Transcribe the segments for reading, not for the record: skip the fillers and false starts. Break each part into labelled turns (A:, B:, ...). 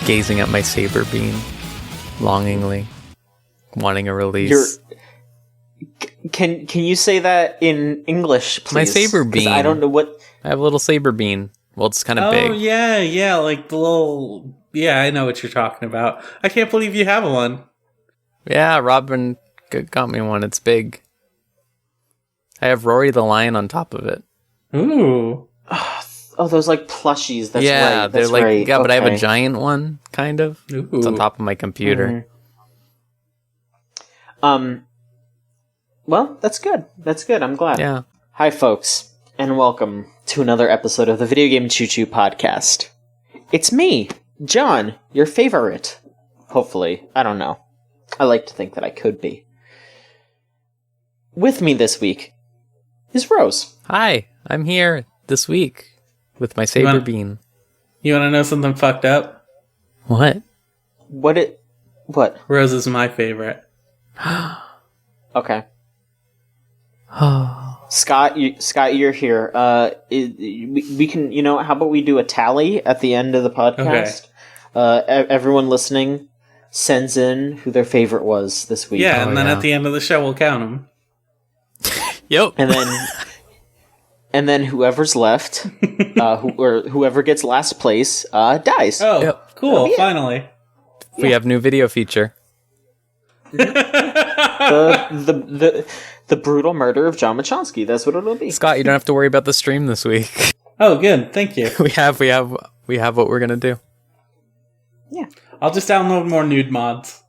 A: gazing at my saber beam, longingly, wanting a release.
B: Can you say that in English, please?
A: My saber beam.
B: I don't know what...
A: I have a little saber beam. Well, it's kind of big.
C: Oh, yeah, like the little... Yeah, I know what you're talking about. I can't believe you have one.
A: Yeah, Robin got me one. It's big. I have Rory the Lion on top of it.
C: Ooh.
B: Oh, those like plushies. That's
A: yeah,
B: right.
A: they're like
B: right.
A: yeah, but I have a
B: Okay.
A: giant one, kind of.
C: Ooh.
A: It's on top of my computer.
B: Well, that's good. That's good. I'm glad.
A: Yeah.
B: Hi, folks, and welcome to another episode of the Video Game Choo Choo podcast. It's me, John, your favorite. Hopefully. I don't know. I like to think that I could be. With me this week is Rose.
A: Hi, I'm here this week with my saber beam.
C: You want to know something fucked up?
A: What?
B: What?
C: Rose is my favorite.
B: Okay. Scott, you're here. We can, how about we do a tally at the end of the podcast? Everyone listening sends in who their favorite was this week.
C: Yeah, and then at the end of the show, we'll count them.
A: Yep.
B: And then whoever's left, whoever gets last place, dies.
C: Oh,
A: Yep.
C: cool! Finally,
A: We have new video feature.
B: The brutal murder of John Machonsky. That's what it'll be.
A: Scott, you don't have to worry about the stream this week.
C: Oh, good. Thank you.
A: we have what we're gonna do.
B: Yeah.
C: I'll just download more nude mods.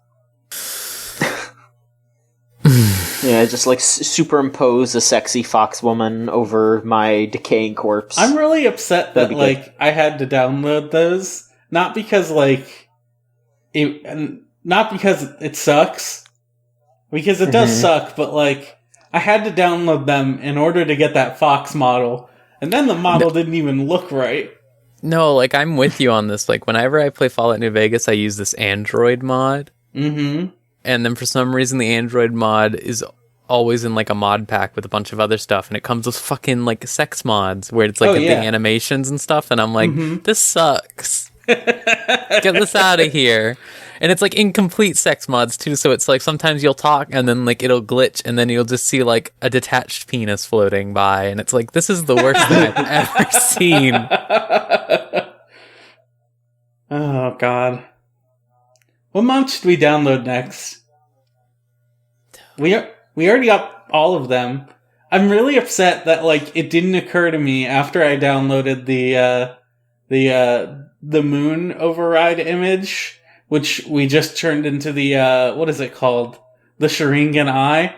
B: Yeah, just like superimpose a sexy fox woman over my decaying corpse.
C: I'm really upset that I had to download those, not because it sucks, because it does suck, but I had to download them in order to get that fox model, and then the model didn't even look right.
A: No, I'm with you on this. Whenever I play Fallout New Vegas, I use this Android mod.
C: Mm-hmm.
A: And then for some reason, the Android mod is always in a mod pack with a bunch of other stuff, and it comes with fucking sex mods where it's the animations and stuff, and I'm like, this sucks. Get this out of here. And it's incomplete sex mods too, so it's sometimes you'll talk and then it'll glitch, and then you'll just see a detached penis floating by, and it's this is the worst thing I've ever seen.
C: Oh god. What mod should we download next? We already got all of them. I'm really upset that it didn't occur to me after I downloaded the moon override image, which we just turned into the what is it called? The Sharingan Eye.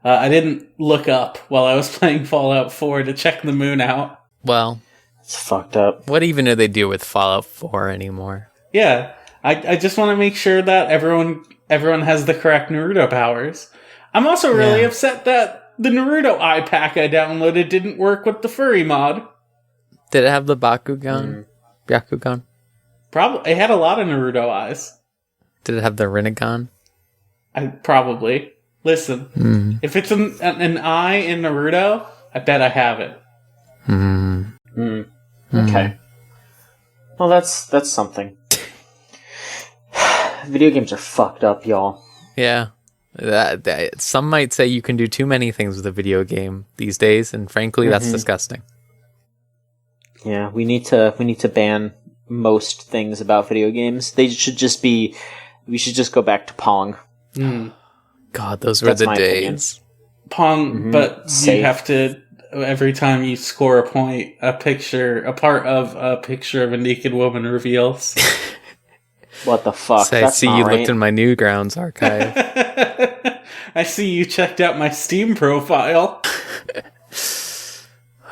C: I didn't look up while I was playing Fallout 4 to check the moon out.
A: Well,
B: it's fucked up.
A: What even do they do with Fallout 4 anymore?
C: Yeah. I just want to make sure that everyone has the correct Naruto powers. I'm also really upset that the Naruto eye pack I downloaded didn't work with the furry mod.
A: Did it have the Bakugan? Byakugan?
C: Probably. It had a lot of Naruto eyes.
A: Did it have the Rinnegan?
C: Probably. Listen, if it's an eye in Naruto, I bet I have it.
B: Okay. Well, that's something. Video games are fucked up, y'all.
A: Yeah. Some might say you can do too many things with a video game these days, and frankly, that's disgusting.
B: Yeah, we need to ban most things about video games. We should just go back to Pong.
A: God, those were the days.
B: Opinion.
C: Pong, but
B: Safe.
C: You have to, every time you score a point, a part of a picture of a naked woman reveals.
B: What the fuck?
A: So I see you looked in my Newgrounds archive.
C: I see you checked out my Steam profile.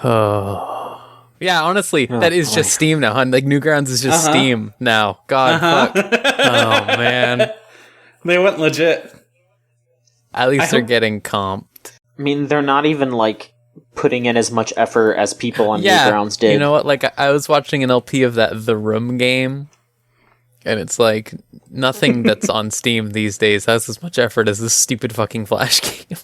A: Oh. Yeah, honestly, that is just Steam now, huh? Newgrounds is just Steam now. God, fuck. Oh, man.
C: They went legit.
A: At least they're getting comped.
B: I mean, they're not even, putting in as much effort as people on Newgrounds did.
A: You know what? I was watching an LP of that The Room game, and it's nothing that's on Steam these days has as much effort as this stupid fucking Flash game.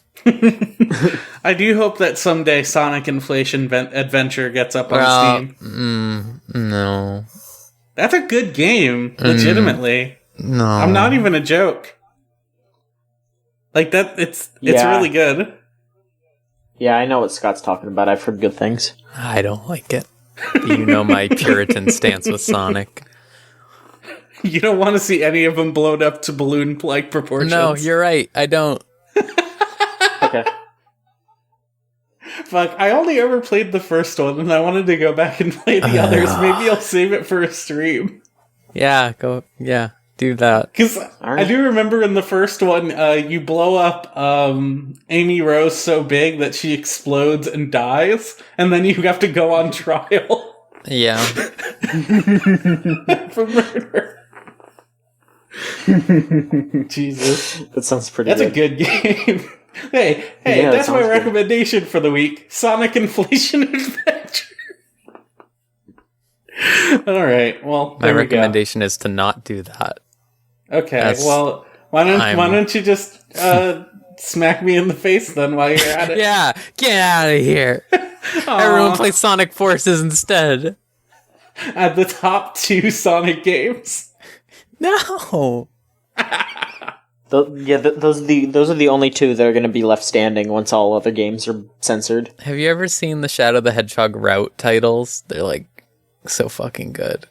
C: I do hope that someday Sonic Inflation Adventure gets up on Steam.
A: No.
C: That's a good game, legitimately.
A: No.
C: I'm not even a joke. Like, that, it's really good.
B: Yeah, I know what Scott's talking about. I've heard good things.
A: I don't like it. You know my Puritan stance with Sonic.
C: You don't want to see any of them blown up to balloon-like proportions.
A: No, you're right. I don't.
B: Okay.
C: Fuck, I only ever played the first one, and I wanted to go back and play the others. Maybe I'll save it for a stream.
A: Yeah, do that.
C: Because I do remember in the first one, you blow up Amy Rose so big that she explodes and dies, and then you have to go on trial.
A: Yeah.
C: For murder. Jesus.
B: That sounds pretty
C: That's
B: good.
C: a good game. Hey,
B: Yeah,
C: that's my
B: good.
C: recommendation for the week. Sonic Inflation Adventure. Alright, well,
A: My recommendation is to not do that.
C: Okay, well, why don't you just smack me in the face then while you're at it?
A: Yeah, get out of here. Everyone play Sonic Forces instead.
C: At the top 2 Sonic games.
A: No.
B: Those are the only 2 that are going to be left standing once all other games are censored.
A: Have you ever seen the Shadow the Hedgehog route titles? They're like so fucking good.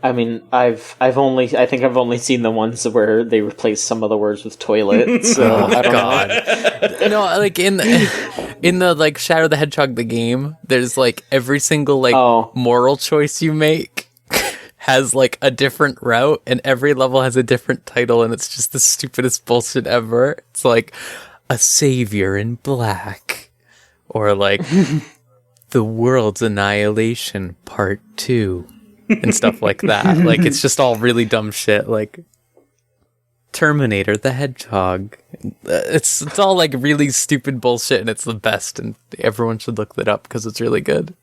B: I mean, I think I've only seen the ones where they replace some of the words with toilet. So I don't know.
A: No, like in the like Shadow the Hedgehog the game, there's like every single like moral choice you make has like a different route, and every level has a different title, and it's just the stupidest bullshit ever. It's like a savior in black, or like the world's annihilation part 2. And stuff like that. Like, it's just all really dumb shit. Like, Terminator the Hedgehog. It's all, like, really stupid bullshit, and it's the best, and everyone should look that up, because it's really good.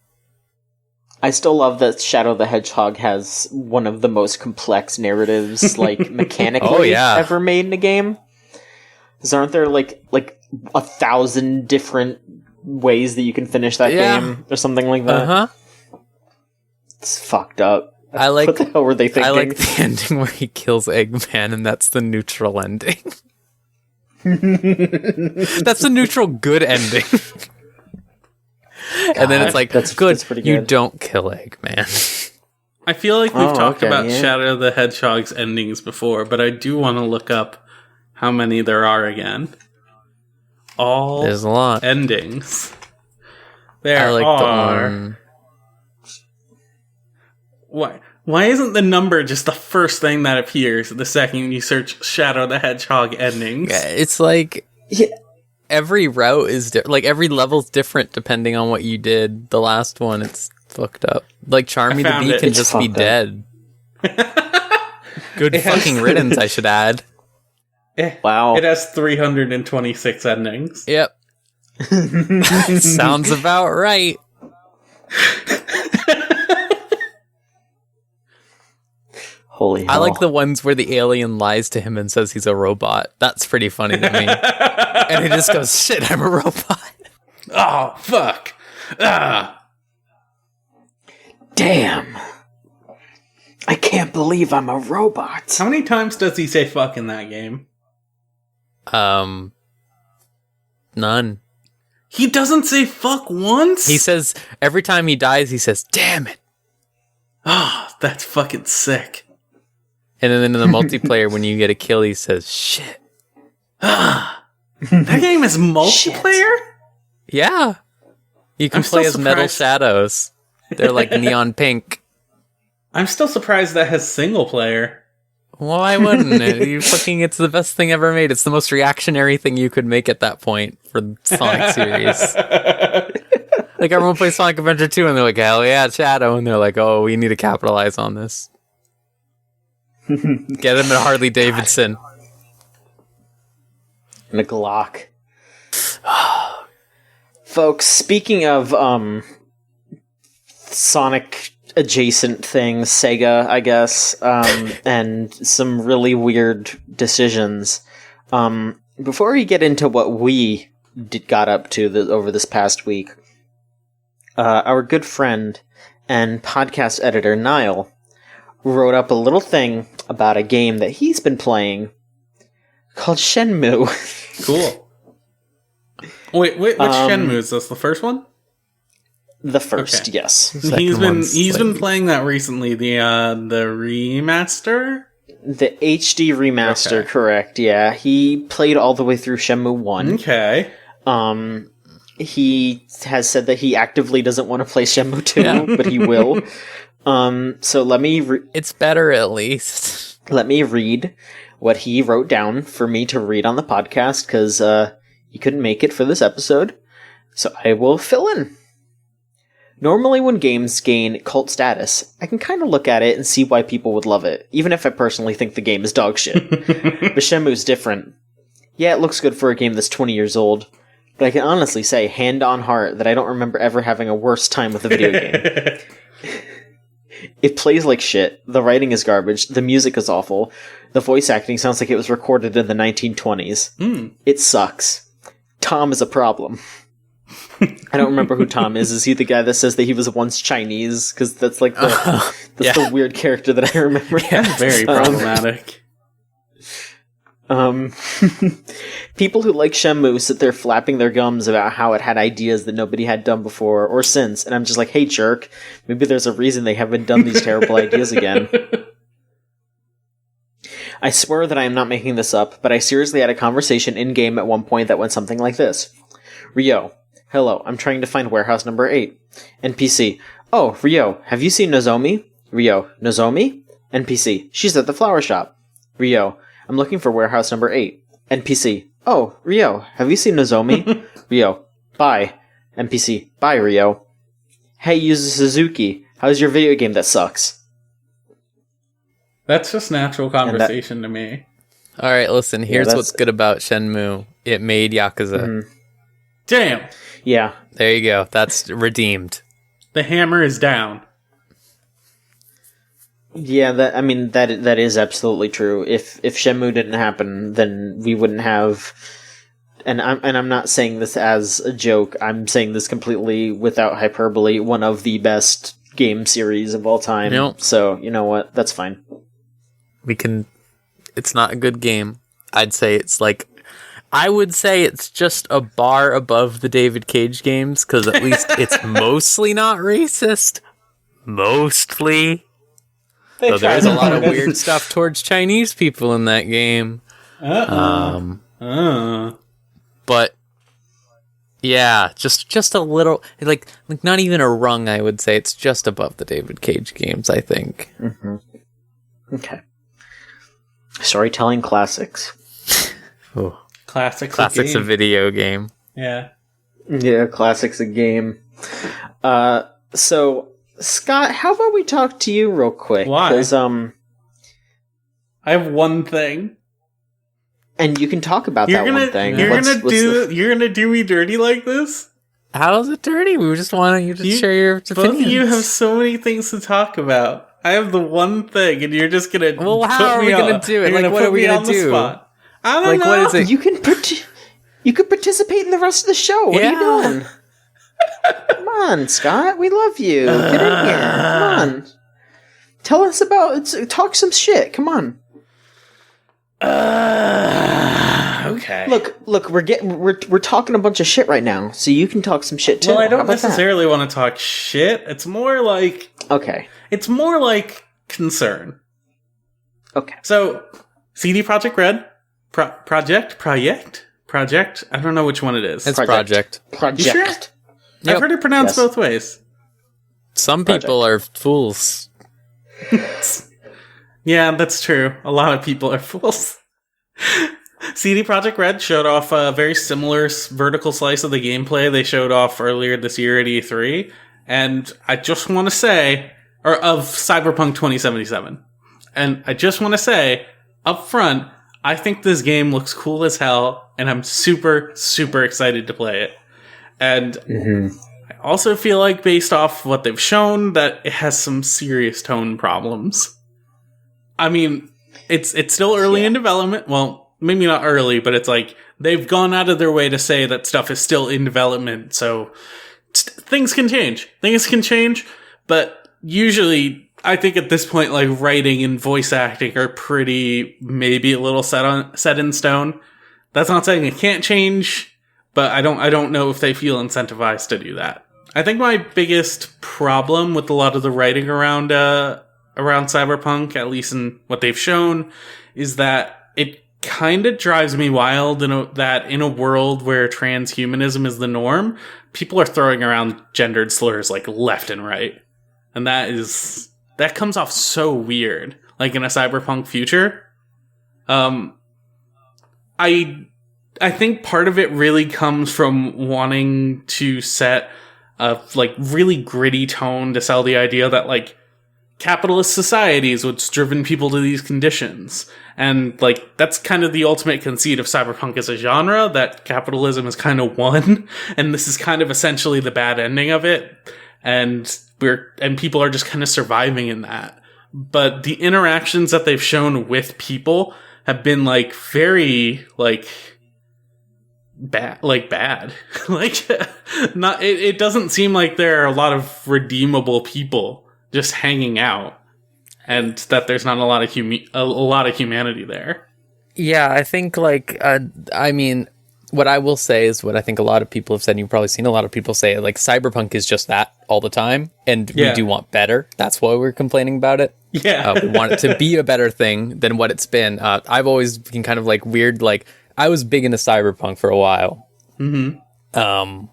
B: I still love that Shadow the Hedgehog has one of the most complex narratives, like, mechanically ever made in a game. Because aren't there, like 1,000 different ways that you can finish that game, or something like that?
A: Uh-huh.
B: It's fucked up.
C: What
B: the hell were they thinking?
A: I like the ending where he kills Eggman, and that's the neutral ending. That's the neutral good ending. And then it's like, that's good. You don't kill Eggman.
C: I feel like we've talked about Shadow the Hedgehog's endings before, but I do want to look up how many there are again.
A: There's a lot.
C: Endings. There
A: I like
C: are.
A: The one.
C: Why isn't the number just the first thing that appears the second you search Shadow the Hedgehog endings?
A: Yeah, it's like every route is like every level's different depending on what you did. The last one, it's fucked up. Like Charmy the Bee can just be dead. Good fucking riddance, I should add.
B: Wow.
C: It has 326 endings.
A: Yep. Sounds about right.
B: Holy hell.
A: I like the ones where the alien lies to him and says he's a robot. That's pretty funny to me. And he just goes, shit, I'm a robot.
C: Oh, fuck.
B: Damn. I can't believe I'm a robot.
C: How many times does he say fuck in that game?
A: None.
C: He doesn't say fuck once?
A: He says, every time he dies, he says, damn it.
C: Oh, that's fucking sick.
A: And then in the multiplayer, when you get a kill, he says, shit.
C: That game is multiplayer?
A: Yeah. You can play as Metal Shadows. They're like neon pink.
C: I'm still surprised that has single player.
A: Why wouldn't it? It's the best thing ever made. It's the most reactionary thing you could make at that point for the Sonic series. Like, everyone plays Sonic Adventure 2, and they're like, hell yeah, Shadow. And they're like, oh, we need to capitalize on this. Get him a Harley Davidson.
B: And a Glock. Folks, speaking of Sonic adjacent things, Sega, I guess, and some really weird decisions. Before we get into what we got up to over this past week, our good friend and podcast editor Niall wrote up a little thing about a game that he's been playing called Shenmue.
C: Cool. Wait, which Shenmue is this? The first one?
B: The first, yes.
C: He's been playing that recently. The remaster.
B: The HD remaster, correct? Yeah, he played all the way through Shenmue 1.
C: Okay.
B: He has said that he actively doesn't want to play Shenmue 2, but he will. So let me.
A: It's better at least.
B: Let me read what he wrote down for me to read on the podcast because he couldn't make it for this episode. So I will fill in. Normally when games gain cult status, I can kind of look at it and see why people would love it, even if I personally think the game is dog shit. But Shenmue's different. Yeah, it looks good for a game that's 20 years old, but I can honestly say, hand on heart, that I don't remember ever having a worse time with a video game. It plays like shit, the writing is garbage, the music is awful, the voice acting sounds like it was recorded in the 1920s. It sucks. Tom is a problem. I don't remember who Tom is. Is he the guy that says that he was once Chinese? Because that's like the weird character that I remember.
C: Yeah, very problematic.
B: People who like Shenmue sit there flapping their gums about how it had ideas that nobody had done before or since, and I'm just like, hey jerk, maybe there's a reason they haven't done these terrible ideas again. I swear that I am not making this up, but I seriously had a conversation in-game at one point that went something like this. Ryo, hello, I'm trying to find warehouse number 8. NPC, oh, Ryo, have you seen Nozomi? Ryo, Nozomi? NPC, she's at the flower shop. Ryo, I'm looking for warehouse number 8. NPC, oh, Ryo, have you seen Nozomi? Ryo, bye. NPC, bye, Ryo. Hey, Yuzu Suzuki, how's your video game that sucks?
C: That's just natural conversation to me.
A: Alright, listen, here's what's good about Shenmue. It made Yakuza.
B: Mm-hmm.
C: Damn.
B: Yeah.
A: There you go. That's redeemed.
C: The hammer is down.
B: Yeah, that is absolutely true. If Shenmue didn't happen, then we wouldn't have. And I'm not saying this as a joke. I'm saying this completely without hyperbole. One of the best game series of all time.
A: Nope.
B: So you know what? That's fine.
A: It's not a good game. I'd say it's like. I would say it's just a bar above the David Cage games, because at least it's mostly not racist. Mostly. So there's a lot of weird stuff towards Chinese people in that game. But yeah, just a little, like not even a rung, I would say. It's just above the David Cage games, I think.
B: Mm-hmm. Okay. Storytelling classics.
A: Oh.
C: Classics
A: a video game.
C: Yeah.
B: Yeah, classics a game. So, Scott, how about we talk to you real quick?
C: Why?
B: 'Cause,
C: I have one thing.
B: And you can talk about that one thing.
C: You're gonna do me dirty like this?
A: How is it dirty? We just want you to share your opinions.
C: Both of you have so many things to talk about. I have the one thing, and you're just gonna.
A: Well, how are we gonna do it? Like, what are we gonna do?
C: I don't know.
A: What is it?
B: You can participate in the rest of the show. What are you doing? Come on, Scott. We love you. Get in here. Come on. Tell us talk some shit. Come on.
C: Okay.
B: Look. We're talking a bunch of shit right now, so you can talk some shit too.
C: Well, I don't necessarily want to talk shit. It's more like It's more like concern.
B: Okay.
C: So, CD Projekt Red. Project? I don't know which one it is.
A: It's Project.
B: Project.
C: You sure? Yep. I've heard it pronounced both ways.
A: Some people are fools.
C: Yeah, that's true. A lot of people are fools. CD Projekt Red showed off a very similar vertical slice of the gameplay they showed off earlier this year at E3. And I just want to say, or of Cyberpunk 2077. And I just want to say, up front, I think this game looks cool as hell, and I'm super, super excited to play it. And I also feel like, based off what they've shown, that it has some serious tone problems. I mean, it's still early in development. Well, maybe not early, but it's like, they've gone out of their way to say that stuff is still in development, so things can change. But usually, I think at this point, like, writing and voice acting are pretty, maybe a little set in stone. That's not saying it can't change, but I don't know if they feel incentivized to do that. I think my biggest problem with a lot of the writing around Cyberpunk, at least in what they've shown, is that it kind of drives me wild that in a world where transhumanism is the norm, people are throwing around gendered slurs like left and right. And that comes off so weird, like in a cyberpunk future. I think part of it really comes from wanting to set a like really gritty tone to sell the idea that like capitalist society is what's driven people to these conditions. And like that's kind of the ultimate conceit of cyberpunk as a genre, that capitalism is kind of won, and this is kind of essentially the bad ending of it. And people are just kind of surviving in that. But the interactions that they've shown with people have been like very like bad. Like not it doesn't seem like there are a lot of redeemable people just hanging out, and that there's not a lot of humanity there.
A: Yeah, I think like I mean, what I will say is what I think a lot of people have said, and you've probably seen a lot of people say, like, cyberpunk is just that all the time, and we do want better. That's why we're complaining about it.
C: Yeah.
A: We want it to be a better thing than what it's been. I've always been kind of like weird, like, I was big into cyberpunk for a while. Mm-hmm.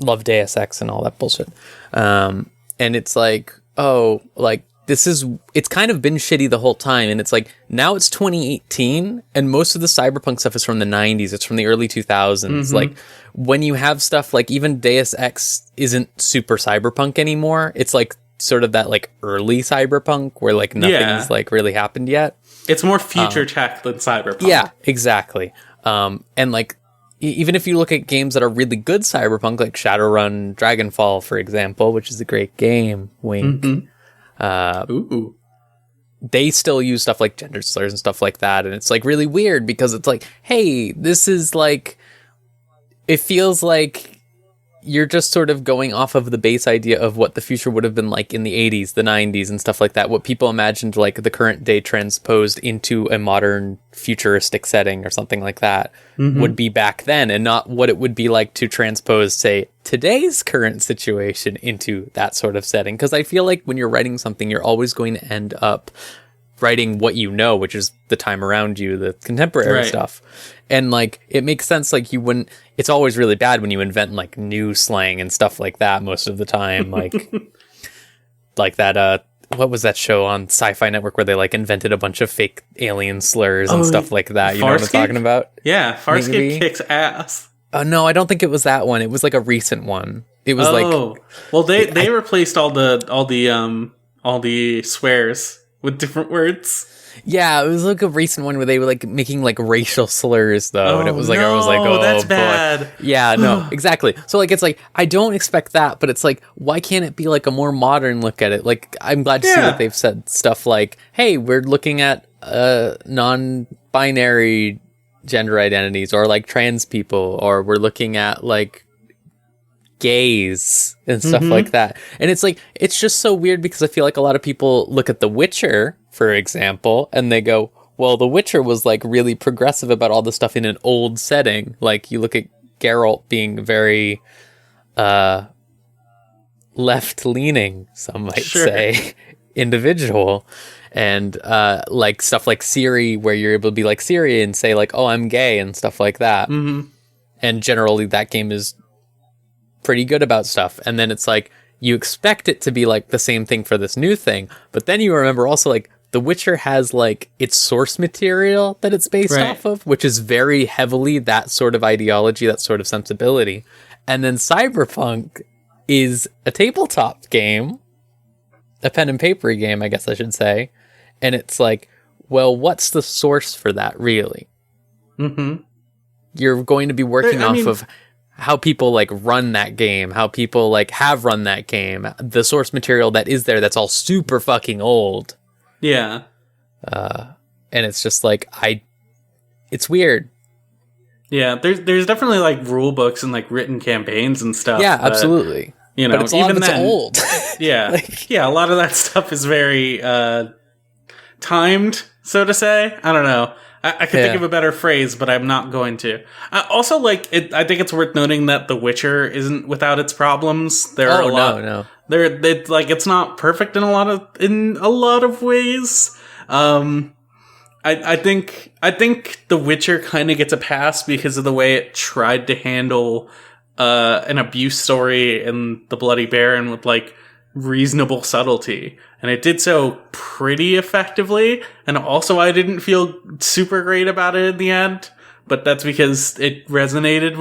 A: Love Deus Ex and all that bullshit. And it's like, oh, like, it's kind of been shitty the whole time, and it's like, now it's 2018, and most of the cyberpunk stuff is from the 90s, it's from the early 2000s. Mm-hmm. Like, when you have stuff like, even Deus Ex isn't super cyberpunk anymore, it's like, sort of that, like, early cyberpunk, where, like, nothing's, like, really happened yet.
C: It's more future tech than cyberpunk.
A: Yeah, exactly. And, like, even if you look at games that are really good cyberpunk, like Shadowrun Dragonfall, for example, which is a great game, wink. Mm-hmm. They still use stuff like gender slurs and stuff like that, and it's like really weird because it's like, hey, this is like, it feels like you're just sort of going off of the base idea of what the future would have been like in the 80s, the 90s, and stuff like that, what people imagined like the current day transposed into a modern futuristic setting or something like that would be back then, and not what it would be like to transpose, say, today's current situation into that sort of setting. Because I feel like when you're writing something, you're always going to end up writing what you know, which is the time around you, the contemporary stuff. And like, it makes sense, like, you wouldn't, it's always really bad when you invent like new slang and stuff like that most of the time. Like, like that, what was that show on Sci-Fi Network where they like invented a bunch of fake alien slurs and stuff like that? You know what I'm talking about?
C: Yeah, Farscape kicks ass.
A: No, I don't think it was that one. It was like a recent one. It was
C: well, they replaced all the swears with different words.
A: Yeah, it was like a recent one where they were like making like racial slurs though, and it was like, I was like, oh,
C: that's
A: boy.
C: bad.
A: Yeah, no, exactly. So like, it's like, I don't expect that, but it's like, why can't it be like a more modern look at it? Like, I'm glad to see that they've said stuff like, hey, we're looking at non-binary gender identities, or like trans people, or we're looking at like gays and stuff like that. And it's like, it's just so weird because I feel like a lot of people look at The Witcher, for example, and they go, well, The Witcher was like really progressive about all the stuff in an old setting. Like, you look at Geralt being very left-leaning, some might say, individual. And like stuff like Ciri, where you're able to be like Ciri and say like, oh, I'm gay and stuff like that. And generally that game is pretty good about stuff. And then it's like, you expect it to be like the same thing for this new thing, but then you remember also like The Witcher has like its source material that it's based off of, which is very heavily that sort of ideology, that sort of sensibility. And then Cyberpunk is a tabletop game, a pen and paper game, I guess I should say. And it's like, well, what's the source for that really? You're going to be working off of how people like run that game, how people like have run that game, the source material that is there that's all super fucking old.
C: Yeah.
A: And it's just like, it's weird.
C: Yeah, there's definitely like rule books and like written campaigns and stuff.
A: Yeah, absolutely.
C: You know,
A: but it's even then, old.
C: Yeah, a lot of that stuff is very timed, so to say. I don't know. I could think of a better phrase, but I'm not going to. Also, like, I think it's worth noting that The Witcher isn't without its problems. There are a lot. No. It's not perfect in a lot of ways. I think The Witcher kind of gets a pass because of the way it tried to handle an abuse story in The Bloody Baron with like reasonable subtlety, and it did so pretty effectively. And also, I didn't feel super great about it in the end, but that's because it resonated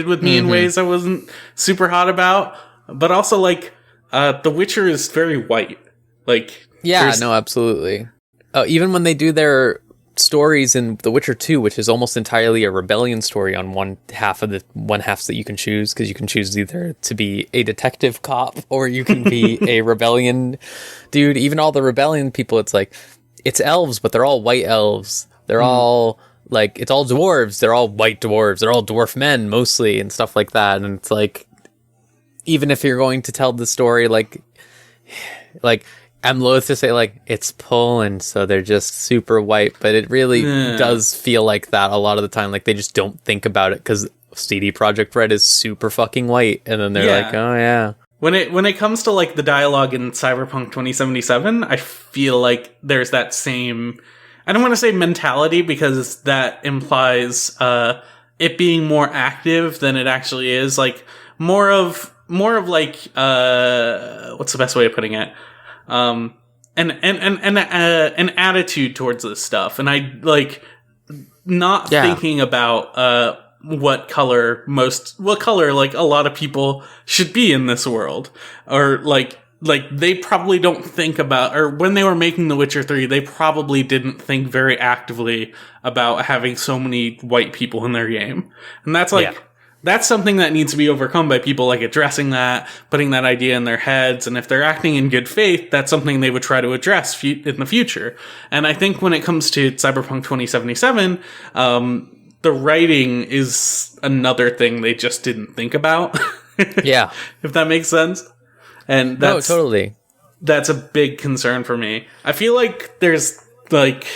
C: with me in ways I wasn't super hot about. But also, like, The Witcher is very white. Like,
A: no, absolutely. Even when they do their stories in The Witcher 2, which is almost entirely a rebellion story on one half that you can choose, because you can choose either to be a detective cop or you can be a rebellion dude. Even all the rebellion people, it's elves, but they're all white elves. They're all like, it's all dwarves. They're all white dwarves. They're all dwarf men mostly and stuff like that. And it's like, even if you're going to tell the story, like I'm loath to say, like, it's Poland, so they're just super white, but it really does feel like that a lot of the time. Like, they just don't think about it because CD Projekt Red is super fucking white, and then they're like, oh, yeah.
C: When it comes to, like, the dialogue in Cyberpunk 2077, I feel like there's that same... I don't want to say mentality, because that implies it being more active than it actually is. Like, more of like... what's the best way of putting it? An attitude towards this stuff, and I like not thinking about what color like a lot of people should be in this world, or like they probably don't think about, or when they were making The Witcher 3, they probably didn't think very actively about having so many white people in their game, and that's like. Yeah. That's something that needs to be overcome by people, like addressing that, putting that idea in their heads, and if they're acting in good faith, that's something they would try to address in the future. And I think when it comes to Cyberpunk 2077, the writing is another thing they just didn't think about.
A: Yeah.
C: If that makes sense. And that's,
A: totally.
C: That's a big concern for me. I feel like there's, like...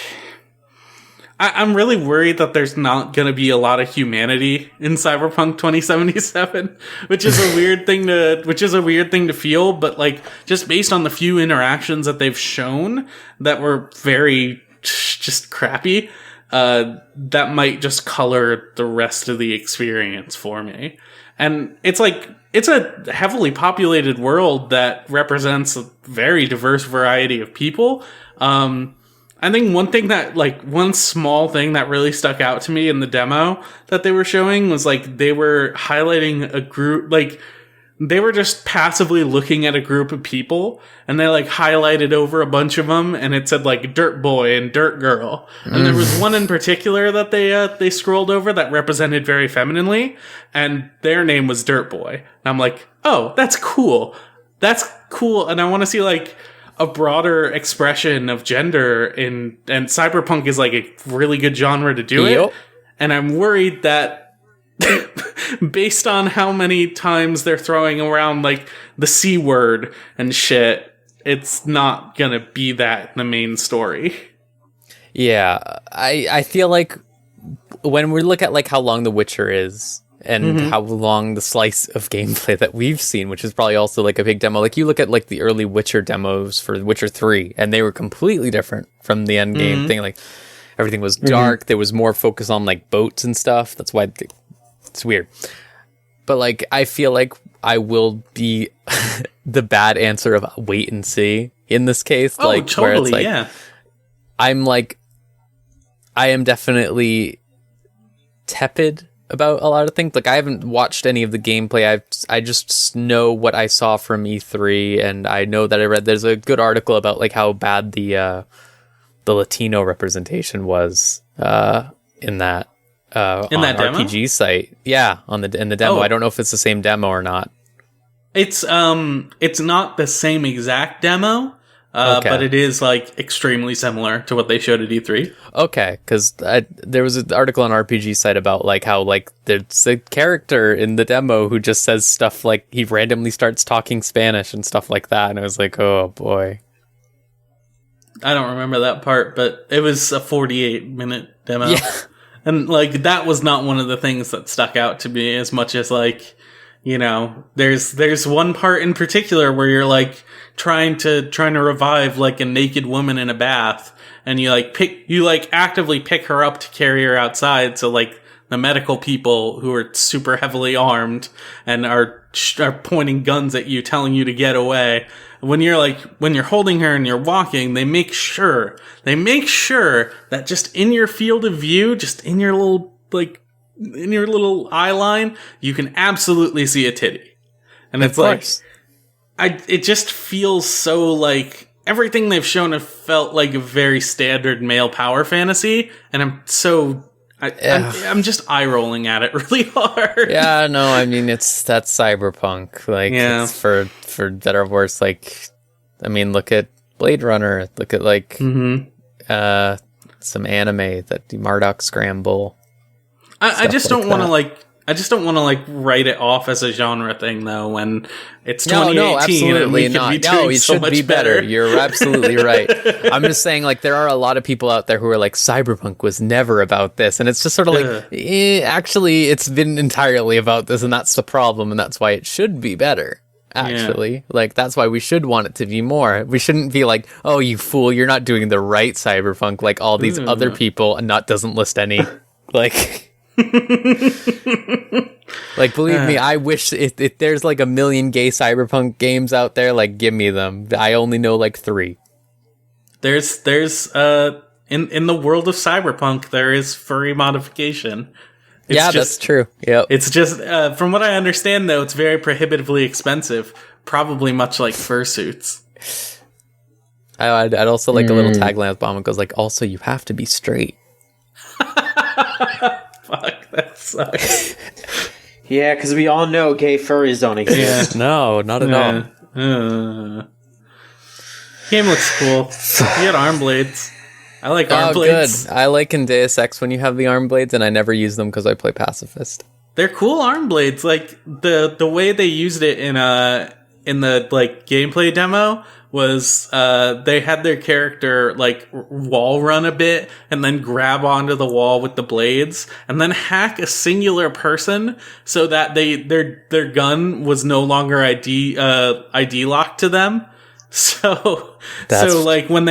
C: I'm really worried that there's not going to be a lot of humanity in Cyberpunk 2077, which is a weird thing to feel, but like just based on the few interactions that they've shown that were very just crappy, that might just color the rest of the experience for me. And it's like, it's a heavily populated world that represents a very diverse variety of people. I think one small thing that really stuck out to me in the demo that they were showing was like they were highlighting a group, like they were just passively looking at a group of people, and they like highlighted over a bunch of them, and it said like Dirt Boy and Dirt Girl. And there was one in particular that they scrolled over that represented very femininely, and their name was Dirt Boy. And I'm like, oh, that's cool. That's cool. And I want to see like a broader expression of gender and Cyberpunk is like a really good genre to do it. And I'm worried that based on how many times they're throwing around like the C word and shit, it's not gonna be that in the main story.
A: Yeah, I feel like when we look at like how long The Witcher is, and how long the slice of gameplay that we've seen, which is probably also like a big demo. Like you look at like the early Witcher demos for Witcher 3, and they were completely different from the end game thing. Like everything was dark. There was more focus on like boats and stuff. That's why it's weird. But like, I feel like I will be the bad answer of wait and see in this case.
C: Oh, like totally, where it's like, yeah.
A: I am definitely tepid about a lot of things. Like I haven't watched any of the gameplay. I just know what I saw from E3, and I know that I read there's a good article about like how bad the Latino representation was in that
C: that demo?
A: RPG site. Yeah, in the demo. I don't know if it's the same demo or not.
C: It's not the same exact demo, but it is like extremely similar to what they showed at E3.
A: Okay, because there was an article on RPG site about like how like there's a character in the demo who just says stuff like he randomly starts talking Spanish and stuff like that, and I was like, oh boy.
C: I don't remember that part, but it was a 48-minute demo. Yeah. And, like, that was not one of the things that stuck out to me as much as, like, you know, there's one part in particular where you're, like, trying to revive, like, a naked woman in a bath, and you actively pick her up to carry her outside, so, like, the medical people who are super heavily armed and are pointing guns at you, telling you to get away. When you're holding her and you're walking, they make sure that just in your field of view, just in your little eye line, you can absolutely see a titty. And it's like, it just feels so like everything they've shown have felt like a very standard male power fantasy. And I'm just eye rolling at it really hard.
A: Yeah, no, I mean that's cyberpunk. Like, it's for better or worse. Like, I mean, look at Blade Runner. Look at like some anime, that the Marduk Scramble.
C: I just don't want to write it off as a genre thing though. When it's 2018,
A: no, absolutely
C: and
A: not.
C: It should be better.
A: You're absolutely right. I'm just saying, like, there are a lot of people out there who are like, cyberpunk was never about this, and it's just sort of like, actually, it's been entirely about this, and that's the problem, and that's why it should be better. Actually, like, that's why we should want it to be more. We shouldn't be like, oh, you fool, you're not doing the right cyberpunk like all these other people, and not doesn't list any, like. Like, believe me, I wish if there's like a million gay cyberpunk games out there, like, give me them. I only know like 3.
C: There's in the world of cyberpunk, there is furry modification.
A: That's true. Yep.
C: It's just from what I understand though, it's very prohibitively expensive, probably much like fursuits.
A: I'd also like a little tagline with Bomb. It goes like, also, you have to be straight.
C: Fuck, that sucks.
B: Yeah, because we all know gay furries don't exist.
A: No, not at all.
C: Game looks cool. You got arm blades. I like arm blades.
A: Good. I like in Deus Ex when you have the arm blades, and I never use them because I play pacifist.
C: They're cool arm blades. Like the way they used it in the like gameplay demo was they had their character like wall run a bit and then grab onto the wall with the blades and then hack a singular person so that their gun was no longer ID locked to them. So when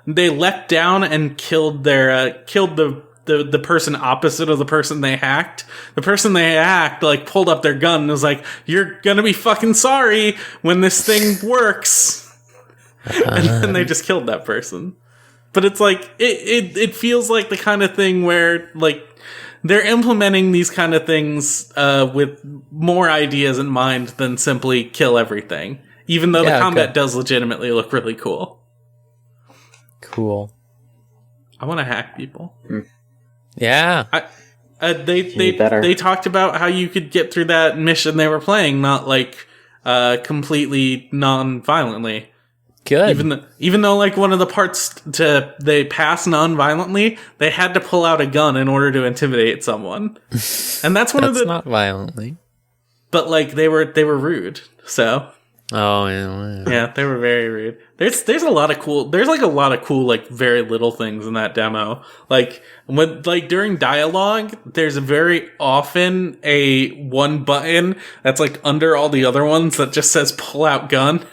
C: they leapt down and killed the person opposite of the person they hacked, like pulled up their gun and was like, "You're gonna be fucking sorry when this thing works," and then they just killed that person. But it's like it feels like the kind of thing where like they're implementing these kind of things with more ideas in mind than simply kill everything, even though the combat does legitimately look really cool.
A: Cool.
C: I want to hack people.
A: Yeah.
C: They talked about how you could get through that mission they were playing, not like completely non-violently.
A: Good.
C: Even though like one of the parts they pass non-violently, they had to pull out a gun in order to intimidate someone, and that's one of the
A: not violently.
C: But like they were rude, so.
A: Oh yeah.
C: Yeah, they were very rude. There's a lot of cool like very little things in that demo. Like when like during dialogue, there's very often a one button that's like under all the other ones that just says pull out gun.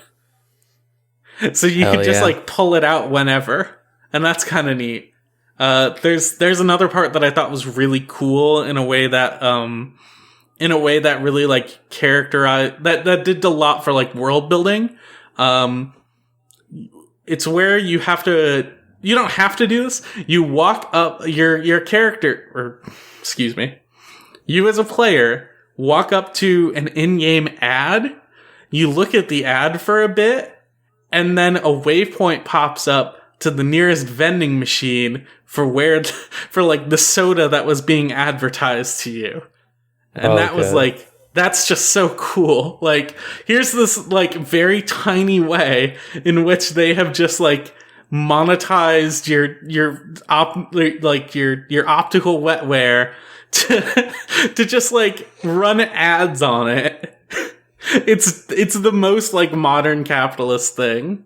C: So you can just like pull it out whenever. And that's kind of neat. There's another part that I thought was really cool in a way that really like characterized that did a lot for like world building. It's where you don't have to do this. You walk up your character, or excuse me, you as a player walk up to an in-game ad. You look at the ad for a bit, and then a waypoint pops up to the nearest vending machine for like the soda that was being advertised to you. And that was like That's just so cool. Like, here's this, like, very tiny way in which they have just, like, monetized your optical wetware to just, like, run ads on it. It's the most, like, modern capitalist thing.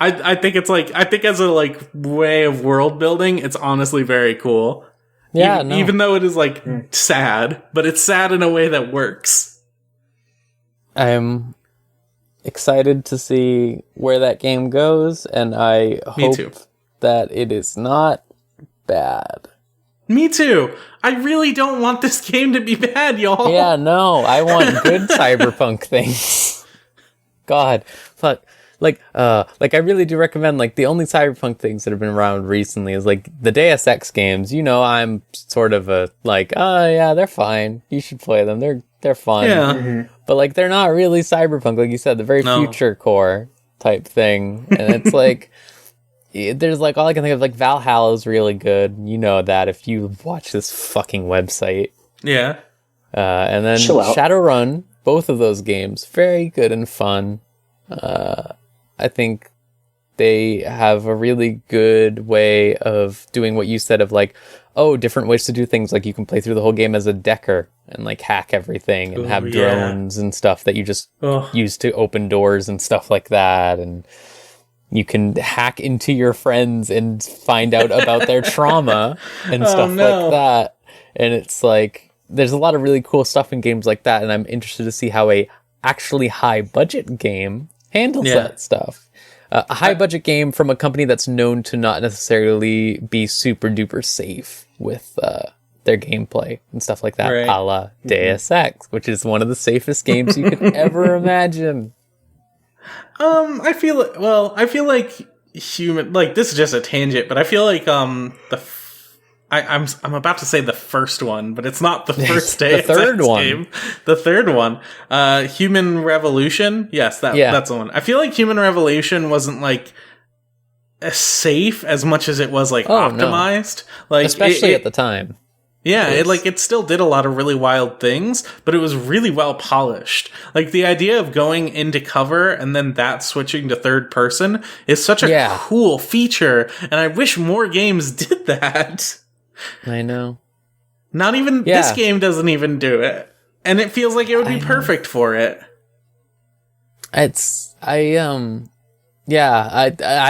C: I think it's, like, I think as a, like, way of world building, it's honestly very cool.
A: Yeah,
C: even though it is, like, sad, but it's sad in a way that works.
A: I'm excited to see where that game goes, and I hope that it is not bad.
C: Me too. I really don't want this game to be bad, y'all.
A: Yeah, no, I want good cyberpunk things. God, fuck. Like, I really do recommend, like, the only cyberpunk things that have been around recently is, like, the Deus Ex games. You know, I'm sort of a, like, oh, yeah, they're fine. You should play them. They're fun.
C: Yeah.
B: Mm-hmm.
A: But, like, they're not really cyberpunk, like you said, the very future core type thing. And it's, like, there's, like, all I can think of, like, Valhalla's really good. You know that if you watch this fucking website.
C: Yeah.
A: And then Shadowrun, both of those games, very good and fun. I think they have a really good way of doing what you said of, like, different ways to do things. Like, you can play through the whole game as a decker and, like, hack everything and have drones and stuff that you just use to open doors and stuff like that. And you can hack into your friends and find out about their trauma and stuff like that. And it's like, there's a lot of really cool stuff in games like that. And I'm interested to see how a actually high budget game handles that stuff. A high budget game from a company that's known to not necessarily be super duper safe with their gameplay and stuff like that, a la Deus Ex, which is one of the safest games you could ever imagine.
C: I feel like human, like, this is just a tangent, but I feel like I'm about to say the first one, but it's not the first Deus
A: the third
C: Ex
A: one.
C: game. The third one, Human Revolution. Yes, that's the one. I feel like Human Revolution wasn't, like, as safe as much as it was, like, optimized. No. Like,
A: especially at the time.
C: Yeah, it still did a lot of really wild things, but it was really well polished. Like, the idea of going into cover and then that switching to third person is such a cool feature, and I wish more games did that.
A: I know.
C: Not even this game doesn't even do it, and it feels like it would be perfect for it.
A: I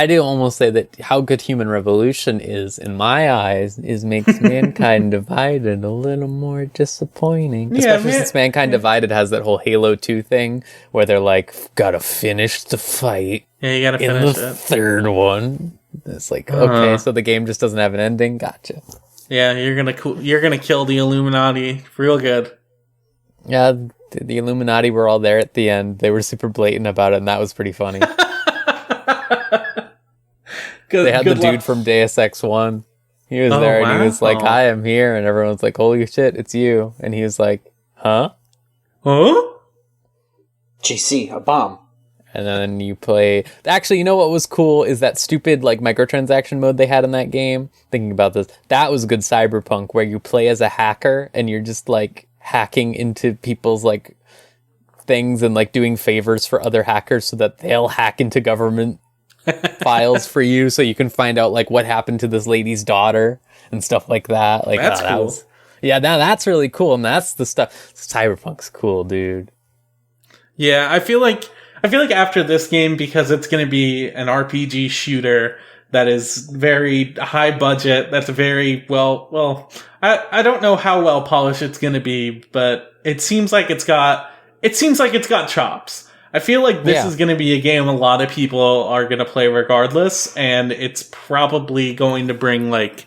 A: do almost say that how good Human Revolution is, in my eyes, makes Mankind Divided a little more disappointing. Especially since Mankind Divided has that whole Halo 2 thing where they're like, gotta finish the fight.
C: Yeah, you gotta finish
A: the third one. It's like, okay, so the game just doesn't have an ending? Gotcha.
C: Yeah, you're gonna kill the Illuminati real good.
A: Yeah, the Illuminati were all there at the end. They were super blatant about it, and that was pretty funny. They had the dude from Deus Ex 1. He was there, and he was like, hi, I'm here. And everyone's like, holy shit, it's you. And he was like, huh?
C: Huh?
B: JC, a bomb.
A: And then you play... Actually, you know what was cool is that stupid, like, microtransaction mode they had in that game. Thinking about this. That was good cyberpunk, where you play as a hacker, and you're just, like, hacking into people's, like, things and, like, doing favors for other hackers so that they'll hack into government files for you so you can find out, like, what happened to this lady's daughter and stuff like that. Like,
C: that's cool.
A: That's really cool, and that's the stuff. Cyberpunk's cool, dude.
C: Yeah, I feel like after this game, because it's going to be an RPG shooter that is very high budget, that's very well, I don't know how well polished it's going to be, but it seems like it's got chops. I feel like this is going to be a game a lot of people are going to play regardless, and it's probably going to bring, like,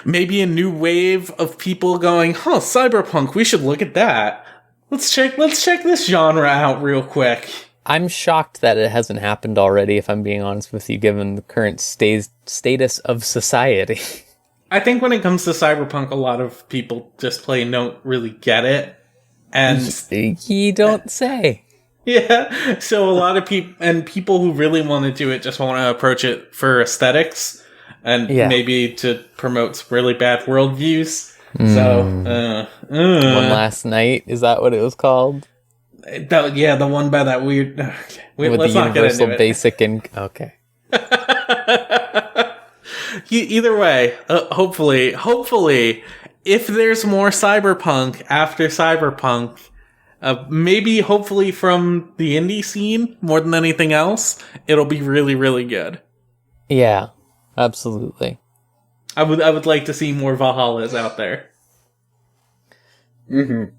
C: maybe a new wave of people going, Cyberpunk, we should look at that. Let's check this genre out real quick.
A: I'm shocked that it hasn't happened already, if I'm being honest with you, given the current status of society.
C: I think when it comes to Cyberpunk, a lot of people just don't really get it. And
A: you don't say.
C: Yeah, so a lot of people who really want to do it just want to approach it for aesthetics and maybe to promote some really bad worldviews. So,
A: One Last Night, is that what it was called?
C: The one by that weird...
A: With
C: let's
A: the
C: not get into
A: universal basic income. Okay.
C: Either way, hopefully, if there's more Cyberpunk after Cyberpunk, maybe hopefully from the indie scene more than anything else, it'll be really, really good.
A: Yeah, absolutely.
C: I would like to see more Valhallas out there.
B: Mm-hmm.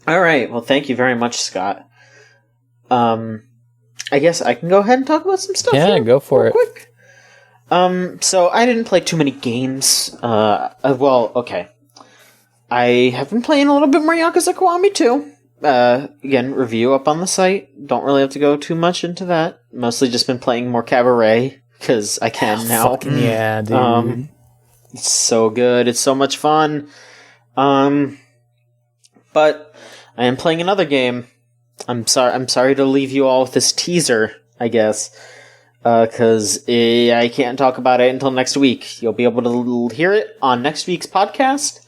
B: All right. Well, thank you very much, Scott. I guess I can go ahead and talk about some stuff.
A: Yeah, go for it.
B: Quick. So I didn't play too many games. Well, okay. I have been playing a little bit more Yakuza Kiwami 2. Again, review up on the site. Don't really have to go too much into that. Mostly just been playing more Cabaret, because I can now.
A: Fucking yeah, dude.
B: It's so good. It's so much fun. But I am playing another game. I'm sorry to leave you all with this teaser, I guess. Because I can't talk about it until next week. You'll be able to hear it on next week's podcast.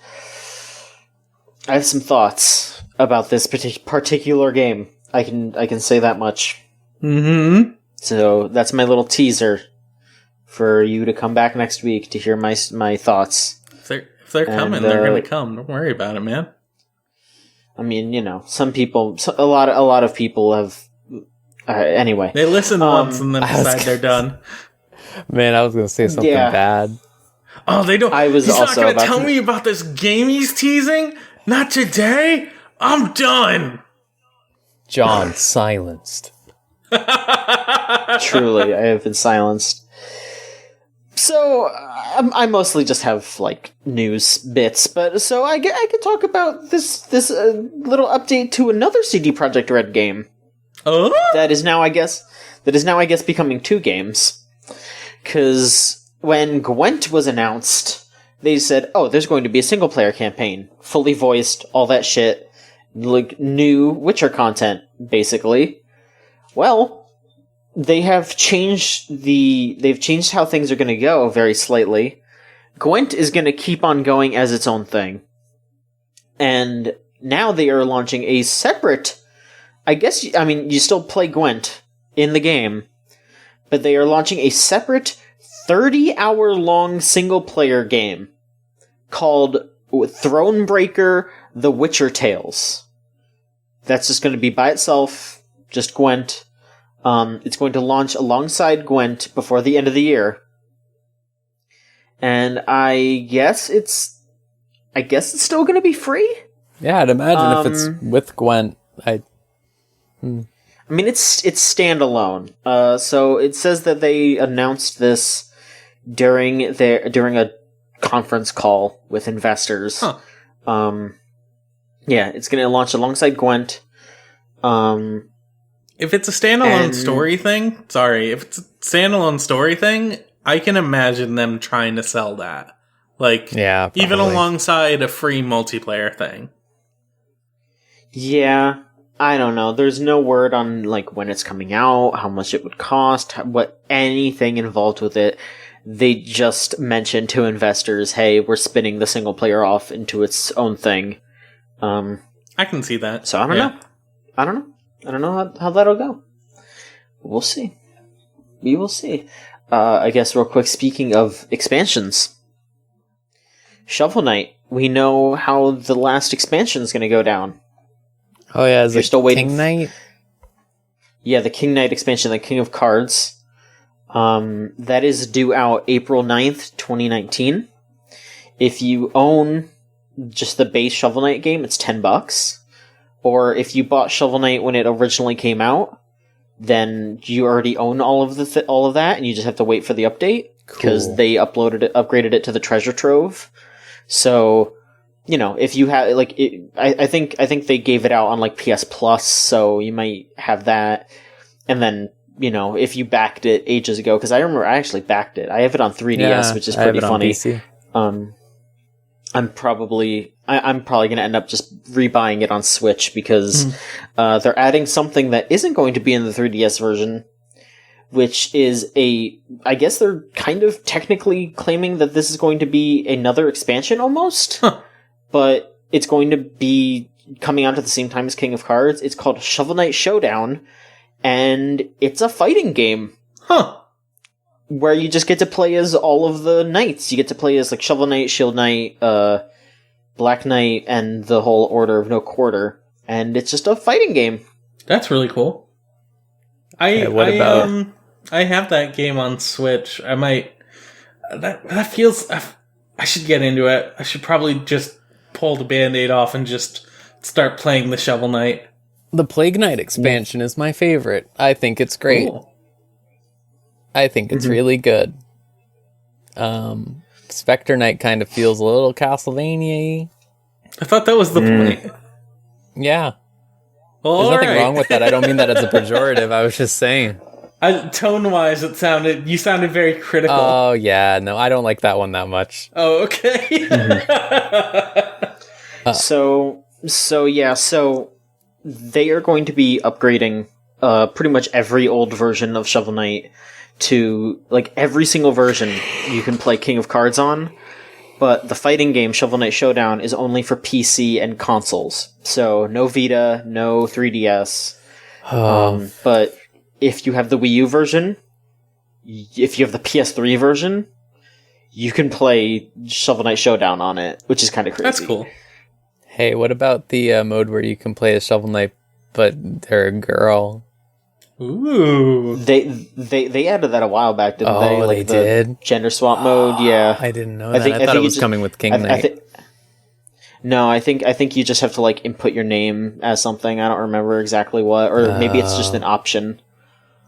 B: I have some thoughts about this particular game. I can say that much.
C: Mm-hmm.
B: So that's my little teaser for you to come back next week to hear my thoughts.
C: If they're coming, they're going to come. Don't worry about it, man.
B: I mean, some people, a lot of people have. Anyway,
C: they listen once and then decide they're done.
A: Man, I was going to say something bad.
C: Oh, they don't.
B: He's
C: not going to tell me about this game he's teasing. Not today. I'm done.
A: John silenced.
B: Truly, I have been silenced. So, I mostly just have, news bits, but so I could talk about this little update to another CD Projekt Red game.
C: Oh?
B: That is now, I guess, becoming 2 games. Because when Gwent was announced, they said, oh, there's going to be a single-player campaign, fully voiced, all that shit, new Witcher content, basically. Well, they have changed how things are going to go very slightly. Gwent is going to keep on going as its own thing. And now they are launching a separate, you still play Gwent in the game, but they are launching a separate 30-hour-long single-player game called Thronebreaker: The Witcher Tales. That's just going to be by itself, just Gwent. It's going to launch alongside Gwent before the end of the year. And I guess it's still going to be free?
A: Yeah, I'd imagine if it's with Gwent.
B: I mean, it's standalone. So it says that they announced this during a conference call with investors.
C: Huh.
B: Yeah, it's going to launch alongside Gwent.
C: If it's a standalone story thing, I can imagine them trying to sell that.
A: Yeah,
C: even alongside a free multiplayer thing.
B: Yeah, I don't know. There's no word on when it's coming out, how much it would cost, what anything involved with it. They just mentioned to investors, "Hey, we're spinning the single player off into its own thing."
C: I can see that.
B: So I don't know. I don't know how that'll go. We'll see. We will see. I guess real quick, speaking of expansions, Shovel Knight. We know how the last expansion is going to go down.
A: Oh yeah, is
B: You're still waiting.
A: King Knight?
B: Yeah, the King Knight expansion, the King of Cards. That is due out April 9th, 2019. If you own just the base Shovel Knight game, it's $10. Or if you bought Shovel Knight when it originally came out, then you already own all of that, and you just have to wait for the update because they upgraded it to the treasure trove. So, if you have I think they gave it out on PS Plus, so you might have that. And then if you backed it ages ago, because I remember I actually backed it. I have it on 3DS, which is pretty funny. I'm probably going to end up just rebuying it on Switch because they're adding something that isn't going to be in the 3DS version, which is I guess they're kind of technically claiming that this is going to be another expansion almost, but it's going to be coming out at the same time as King of Cards. It's called Shovel Knight Showdown, and it's a fighting game. Where you just get to play as all of the knights. You get to play as like Shovel Knight, Shield Knight, Black Knight, and the whole Order of No Quarter. And it's just a fighting game.
C: That's really cool. I have that game on Switch. I might... That feels... I should get into it. I should probably just pull the Band-Aid off and just start playing the Shovel Knight.
A: The Plague Knight expansion is my favorite. I think it's great. Cool. I think it's really good. Spectre Knight kind of feels a little Castlevania-y.
C: I thought that was the point.
A: Yeah.
C: Well,
A: there's nothing wrong with that. I don't mean that as a pejorative. I was just saying.
C: Tone-wise, you sounded very critical.
A: Oh, yeah. No, I don't like that one that much.
C: Oh, okay.
B: So they are going to be upgrading pretty much every old version of Shovel Knight to, like, every single version you can play King of Cards on, but the fighting game Shovel Knight Showdown is only for PC and consoles. So no Vita, no 3DS. But if you have the Wii U version, if you have the PS3 version, you can play Shovel Knight Showdown on it, which is kind of crazy.
C: That's cool.
A: Hey, what about the mode where you can play as Shovel Knight, but they're a girl?
C: Ooh.
B: They added that a while back, didn't they?
A: Like they did?
B: Gender swap mode, yeah.
A: I didn't know that. I thought it was coming with King Knight.
B: No, I think you just have to, like, input your name as something. I don't remember exactly what, or maybe it's just an option.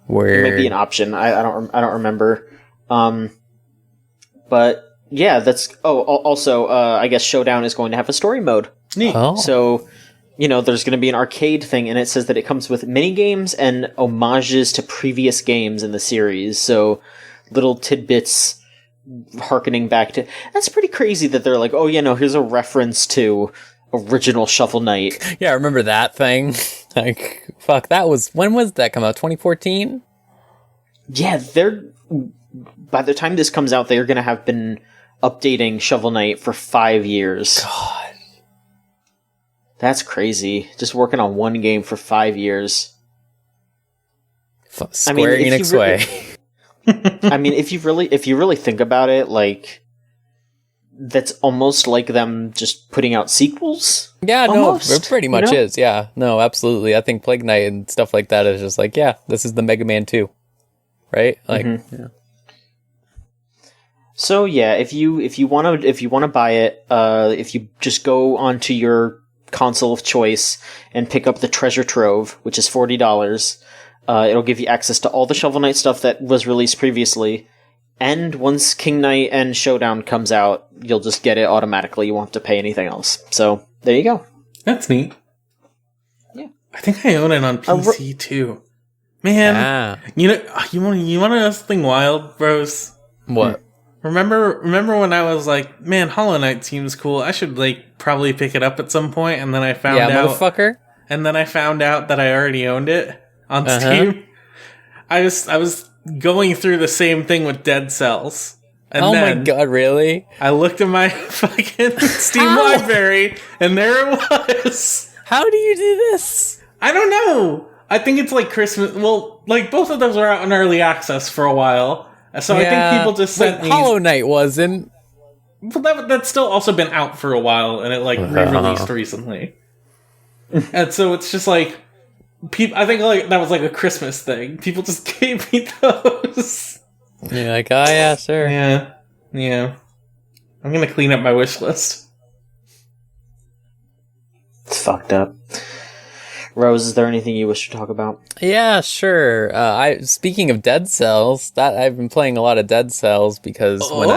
A: Weird.
B: It might be an option. I don't remember. But yeah, that's. Oh, also, I guess Showdown is going to have a story mode.
C: Neat.
A: Oh.
B: So, there's going to be an arcade thing, and it says that it comes with mini games and homages to previous games in the series. So, little tidbits harkening back to... That's pretty crazy that they're like, oh, here's a reference to original Shovel Knight.
A: Yeah, I remember that thing. Like, fuck, that was... When was that come out? 2014?
B: Yeah, by the time this comes out, they're going to have been updating Shovel Knight for 5 years.
A: God.
B: That's crazy. Just working on one game for 5 years.
A: Square Enix way.
B: I mean, if you really think about it, like, that's almost like them just putting out sequels.
A: Yeah, almost, no, it pretty much is. Yeah, no, absolutely. I think Plague Knight and stuff like that is just like, yeah, this is the Mega Man 2, right? Like, yeah.
B: So yeah, if you want to buy it, if you just go onto your console of choice and pick up the Treasure Trove, which is $40. It'll give you access to all the Shovel Knight stuff that was released previously, and once King Knight and Showdown comes out, you'll just get it automatically. You won't have to pay anything else. So there you go.
C: That's neat.
B: Yeah,
C: I think I own it on PC too. Man, you want to know something wild, bros?
A: What?
C: Remember when I was like, man, Hollow Knight seems cool. I should probably pick it up at some point, and then I found out,
A: motherfucker.
C: And then I found out that I already owned it on Steam. I was going through the same thing with Dead Cells. And
A: my god, really?
C: I looked at my fucking Steam library, and there it was.
A: How do you do this?
C: I don't know. I think it's like Christmas. Well, both of those were out in early access for a while. So I think people just sent me...
A: Hollow Knight wasn't.
C: Well, that's still also been out for a while, and it re-released recently. And so it's just I think that was a Christmas thing. People just gave me those.
A: You're like, oh yeah, sure.
C: Yeah. I'm gonna clean up my wish list.
B: It's fucked up. Rose, is there anything you wish to talk about?
A: Yeah, sure. Speaking of Dead Cells, I've been playing a lot of Dead Cells because when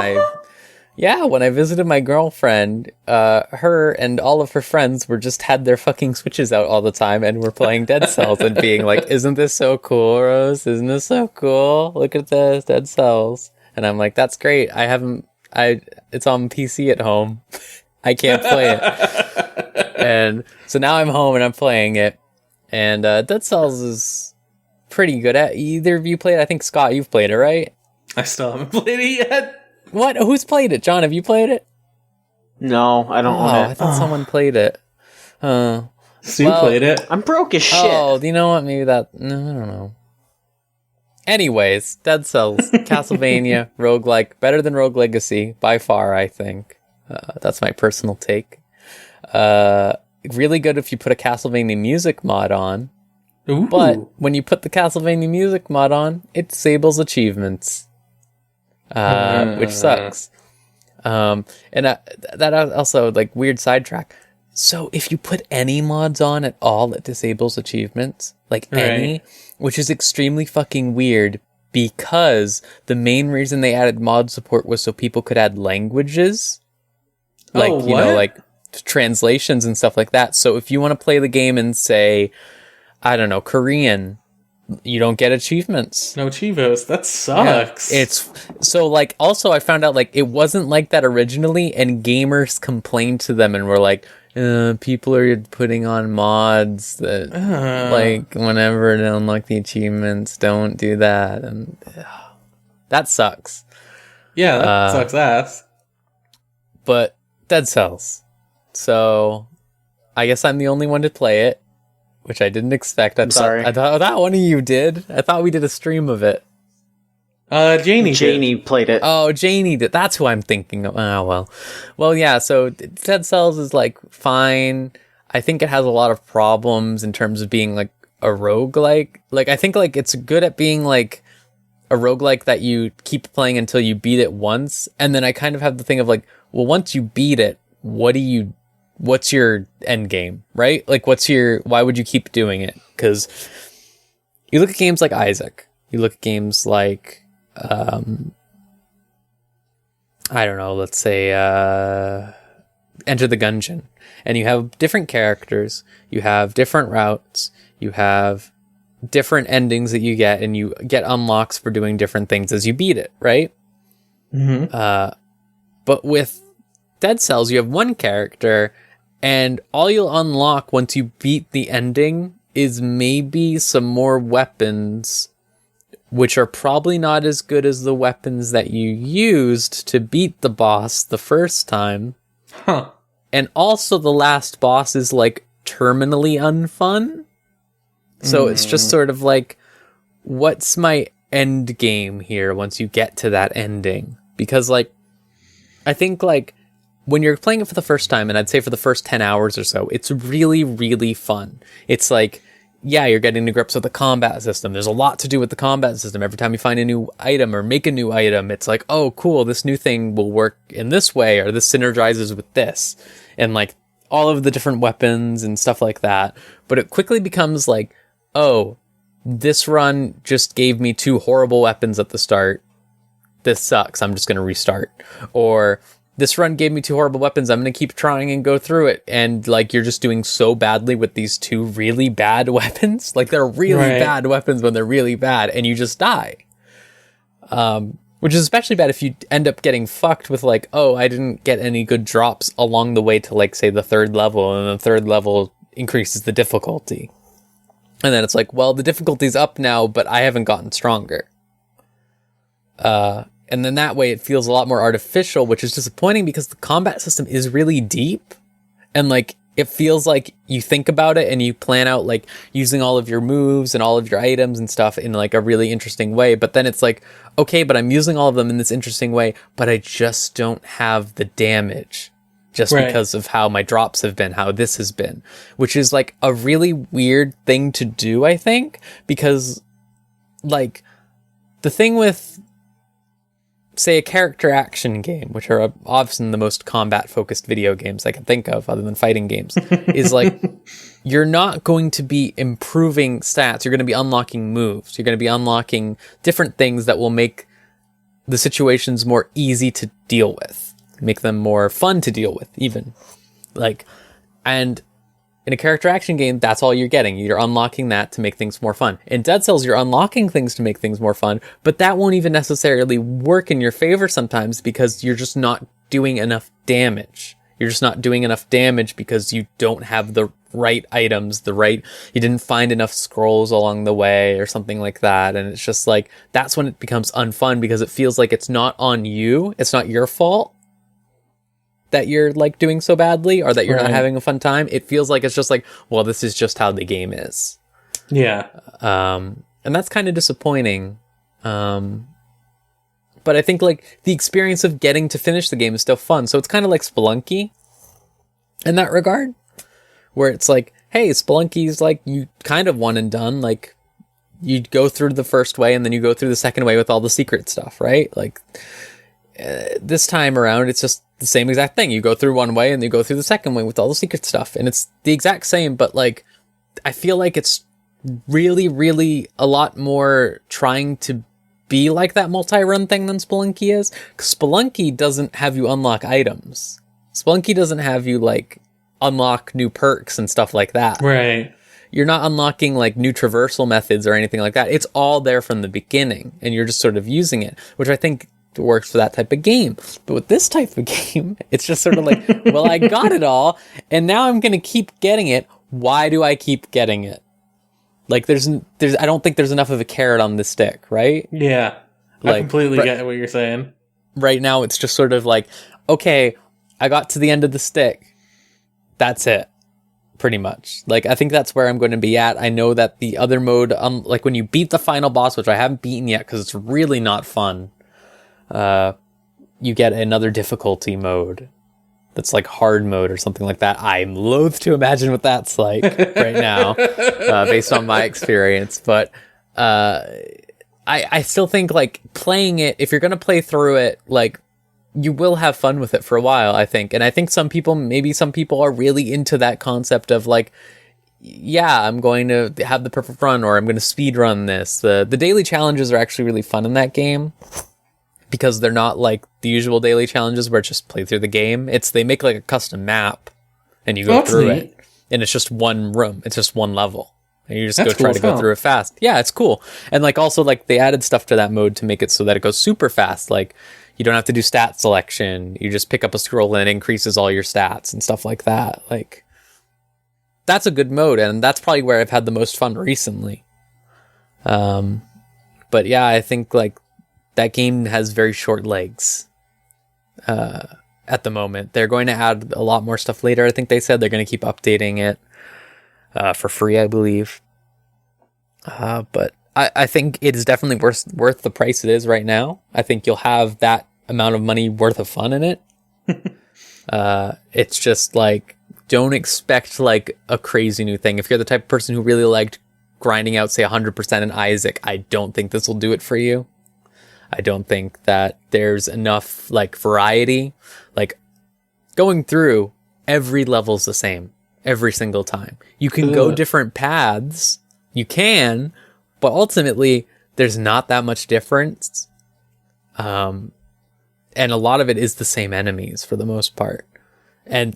A: I visited my girlfriend, her and all of her friends had their fucking Switches out all the time and were playing Dead Cells and being like, isn't this so cool, Rose? Isn't this so cool? Look at this, Dead Cells. And I'm like, that's great. It's on PC at home. I can't play it. And so now I'm home and I'm playing it. And Dead Cells is pretty good at. Either of you played it? I think, Scott, you've played it, right?
C: I still haven't played it yet.
A: What? Who's played it? John, have you played it?
B: No, I don't own it.
A: I thought someone played it.
C: Stu played it.
B: I'm broke as shit.
A: Oh, you know what? Maybe that... No, I don't know. Anyways, Dead Cells, Castlevania, roguelike, better than Rogue Legacy, by far, I think. That's my personal take. Really good if you put a Castlevania music mod on.
C: Ooh.
A: But when you put the Castlevania music mod on, it disables achievements. Which sucks. And that also, like, weird sidetrack. So if you put any mods on at all, it disables achievements. Like, any, which is extremely fucking weird, because the main reason they added mod support was so people could add languages. Like, you know, like translations and stuff like that. So if you want to play the game and say, I don't know, Korean, you don't get achievements.
C: No Chivos. That sucks.
A: Yeah, it's so, like, also I found out, like, it wasn't like that originally, and gamers complained to them and were like, people are putting on mods that like whenever they unlock the achievements, don't do that, and that sucks.
C: Yeah, that sucks ass.
A: But Dead Cells. So I guess I'm the only one to play it, which I didn't expect. I thought that one of you did. I thought we did a stream of it.
B: Janie played it.
A: Oh, Janie did. That's who I'm thinking of. Oh, well, yeah. So Dead Cells is, like, fine. I think it has a lot of problems in terms of being, like, a roguelike. Like, I think, like, it's good at being, like, a roguelike that you keep playing until you beat it once. And then I kind of have the thing of, like, well, once you beat it, what's your end game, right? Like, why would you keep doing it? Because you look at games like Isaac. You look at games like, I don't know, let's say Enter the Gungeon, and you have different characters, you have different routes, you have different endings that you get, and you get unlocks for doing different things as you beat it, right? Mm-hmm. But with Dead Cells, you have one character, and all you'll unlock once you beat the ending is maybe some more weapons, which are probably not as good as the weapons that you used to beat the boss the first time.
C: Huh.
A: And also the last boss is, like, terminally unfun. So it's just sort of like, what's my end game here once you get to that ending? Because, like, I think, like, when you're playing it for the first time, and I'd say for the first 10 hours or so, it's really, really fun. It's like, yeah, you're getting to grips with the combat system. There's a lot to do with the combat system. Every time you find a new item or make a new item, it's like, oh, cool, this new thing will work in this way, or this synergizes with this. And, like, all of the different weapons and stuff like that. But it quickly becomes like, oh, this run just gave me 2 horrible weapons at the start. This sucks. I'm just going to restart. Or, this run gave me 2 horrible weapons. I'm going to keep trying and go through it. And, like, you're just doing so badly with these 2 really bad weapons. Like, they're really bad weapons when they're really bad, and you just die. Which is especially bad if you end up getting fucked with, like, oh, I didn't get any good drops along the way to, like, say, the 3rd level, and the 3rd level increases the difficulty. And then it's like, well, the difficulty's up now, but I haven't gotten stronger. And then that way it feels a lot more artificial, which is disappointing because the combat system is really deep. And, like, it feels like you think about it and you plan out, like, using all of your moves and all of your items and stuff in, like, a really interesting way. But then it's like, okay, but I'm using all of them in this interesting way, but I just don't have the damage just because of how my drops have been, how this has been, which is, like, a really weird thing to do, I think, because, like, the thing with, say, a character action game, which are often the most combat-focused video games I can think of, other than fighting games, is, like, you're not going to be improving stats. You're going to be unlocking moves. You're going to be unlocking different things that will make the situations more easy to deal with, make them more fun to deal with, even. Like, and in a character action game, that's all you're getting. You're unlocking that to make things more fun. In Dead Cells, you're unlocking things to make things more fun, but that won't even necessarily work in your favor sometimes because you're just not doing enough damage. You're just not doing enough damage because you don't have the right items, you didn't find enough scrolls along the way or something like that. And it's just like, that's when it becomes unfun, because it feels like it's not on you. It's not your fault that you're like doing so badly, or that you're not having a fun time. It feels like it's just like, well, this is just how the game is.
C: Yeah.
A: And that's kind of disappointing. But I think like the experience of getting to finish the game is still fun. So it's kind of like Spelunky in that regard, where it's like, hey, Spelunky's like, you kind of one and done. Like, you go through the first way and then you go through the second way with all the secret stuff, right? Like, this time around, it's just the same exact thing. You go through one way and you go through the second way with all the secret stuff. And it's the exact same, but like, I feel like it's really, really a lot more trying to be like that multi-run thing than Spelunky is. 'Cause Spelunky doesn't have you unlock items. Spelunky doesn't have you like unlock new perks and stuff like that.
C: Right.
A: You're not unlocking like new traversal methods or anything like that. It's all there from the beginning and you're just sort of using it, which I think works for that type of game. But with this type of game, it's just sort of like, well, I got it all and now I'm going to keep getting it. Why do I keep getting it? Like there's I don't think there's enough of a carrot on the stick, right?
C: Yeah.
A: Like,
C: I completely get what you're saying.
A: Right now it's just sort of like, okay, I got to the end of the stick. That's it. Pretty much. Like, I think that's where I'm going to be at. I know that the other mode, like when you beat the final boss, which I haven't beaten yet because it's really not fun, you get another difficulty mode that's like hard mode or something like that. I'm loath to imagine what that's like right now, based on my experience. But I still think like playing it, if you're going to play through it, like, you will have fun with it for a while, I think. And I think maybe some people are really into that concept of like, yeah, I'm going to have the perfect run, or I'm going to speed run this. The daily challenges are actually really fun in that game because they're not like the usual daily challenges where it's just play through the game. They make like a custom map and you go through it, and it's just one room. It's just one level. And you just try to go through it fast. Yeah, it's cool. And like also like they added stuff to that mode to make it so that it goes super fast. Like, you don't have to do stat selection. You just pick up a scroll and it increases all your stats and stuff like that. Like, that's a good mode, and that's probably where I've had the most fun recently. But yeah, I think like that game has very short legs at the moment. They're going to add a lot more stuff later. I think they said they're going to keep updating it for free, I believe. But I think it is definitely worth the price it is right now. I think you'll have that amount of money worth of fun in it. It's just like, don't expect like a crazy new thing. If you're the type of person who really liked grinding out, say 100% in Isaac, I don't think this will do it for you. I don't think that there's enough like variety. Like, going through every level's the same every single time. You can go different paths. You can, but ultimately, there's not that much difference. And a lot of it is the same enemies for the most part. And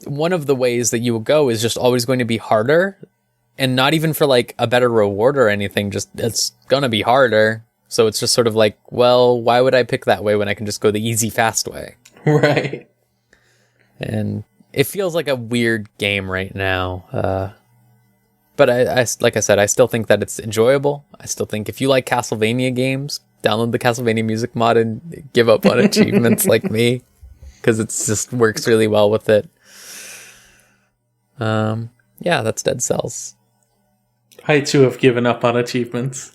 A: one of the ways that you will go is just always going to be harder. And not even for like a better reward or anything. Just, it's going to be harder. So it's just sort of like, well, why would I pick that way when I can just go the easy, fast way?
C: Right.
A: And it feels like a weird game right now. But I like I said, I still think that it's enjoyable. I still think if you like Castlevania games, download the Castlevania music mod and give up on achievements like me, because it just works really well with it. Yeah, that's Dead Cells.
C: I too have given up on achievements.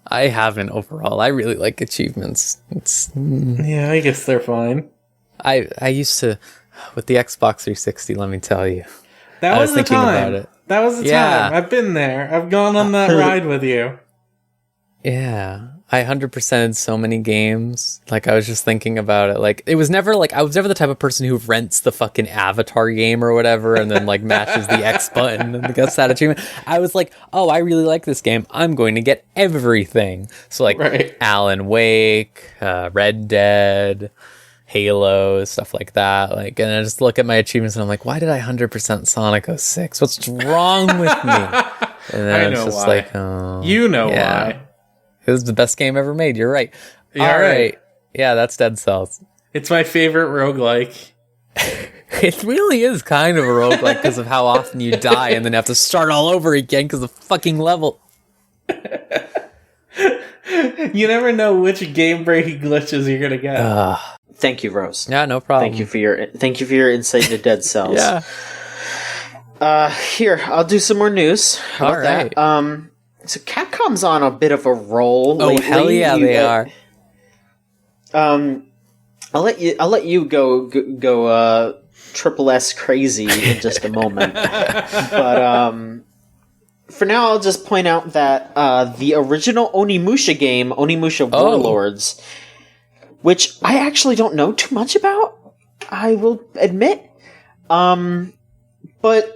A: I haven't overall. I really like achievements.
C: Yeah, I guess they're fine.
A: I used to, with the Xbox 360, let me tell you.
C: That was the time.
A: About it.
C: That was the time. I've been there. I've gone on that ride with you.
A: Yeah. I 100%ed so many games. Like, I was just thinking about it. Like, it was never like, I was never the type of person who rents the fucking Avatar game or whatever and then like mashes the X button and gets that achievement. I was like, oh, I really like this game. I'm going to get everything. So like Alan Wake, Red Dead, Halo, stuff like that. Like, and I just look at my achievements and I'm like, why did I 100% Sonic 06? What's wrong with me? And then it's just why. Like, oh,
C: you know why.
A: It was the best game ever made. You're right.
C: All right.
A: Yeah, that's Dead Cells.
C: It's my favorite roguelike.
A: It really is kind of a roguelike because of how often you die and then have to start all over again because of fucking level.
C: You never know which game-breaking glitches you're gonna get.
B: Thank you, Rose.
A: Yeah, no problem.
B: Thank you for your insight into Dead Cells.
A: Yeah.
B: Here, I'll do some more news. How about
A: right.
B: that? So Capcom's on a bit of a roll lately.
A: Oh, hell yeah, they are.
B: I'll let you go triple S crazy in just a moment. But for now, I'll just point out that the original Onimusha game, Onimusha Warlords, which I actually don't know too much about, I will admit, but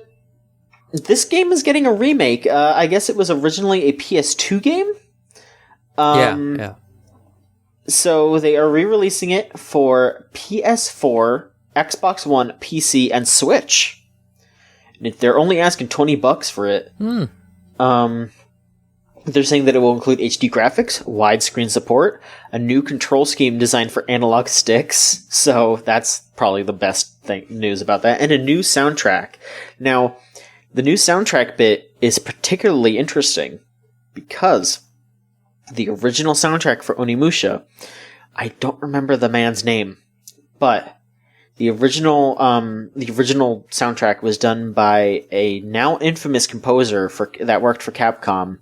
B: this game is getting a remake. I guess it was originally a PS2 game.
A: Yeah.
B: So they are re-releasing it for PS4, Xbox One, PC, and Switch. And they're only asking $20 for it. They're saying that it will include HD graphics, widescreen support, a new control scheme designed for analog sticks. So that's probably the best news about that. And a new soundtrack. Now, the new soundtrack bit is particularly interesting because the original soundtrack for Onimusha, I don't remember the man's name, but the original soundtrack was done by a now infamous composer that worked for Capcom.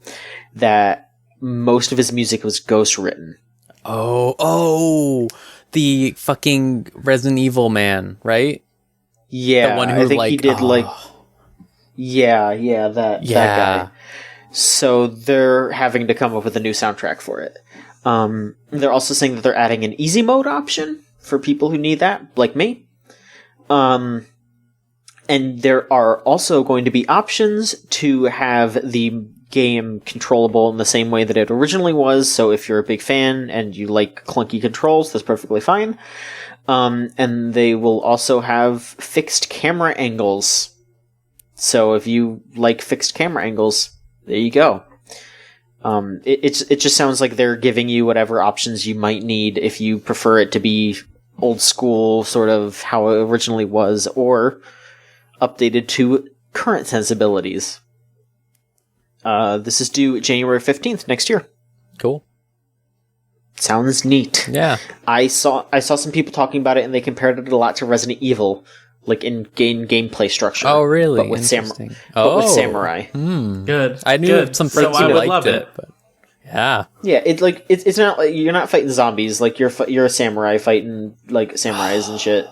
B: That most of his music was ghostwritten. Oh, the fucking Resident Evil man, right? Yeah, the one who I think he did that guy. So they're having to come up with a new soundtrack for it. They're also saying that they're adding an easy mode option for people who need that, like me. And there are also going to be options to have the game controllable in the same way that it originally was. So if you're a big fan and you like clunky controls, that's perfectly fine. And they will also have fixed camera angles. So if you like fixed camera angles, there you go. It just sounds like they're giving you whatever options you might need if you prefer it to be old school, sort of how it originally was, or updated to current sensibilities. This is due January 15th next year. Cool. Sounds neat. Yeah. I saw some people talking about it, and they compared it a lot to Resident Evil, like in gameplay structure. Oh, really? But with samurai.
A: Good. I knew some friends who liked it. But yeah.
B: Yeah. It's not like you're not fighting zombies. Like you're a samurai fighting like samurais and shit.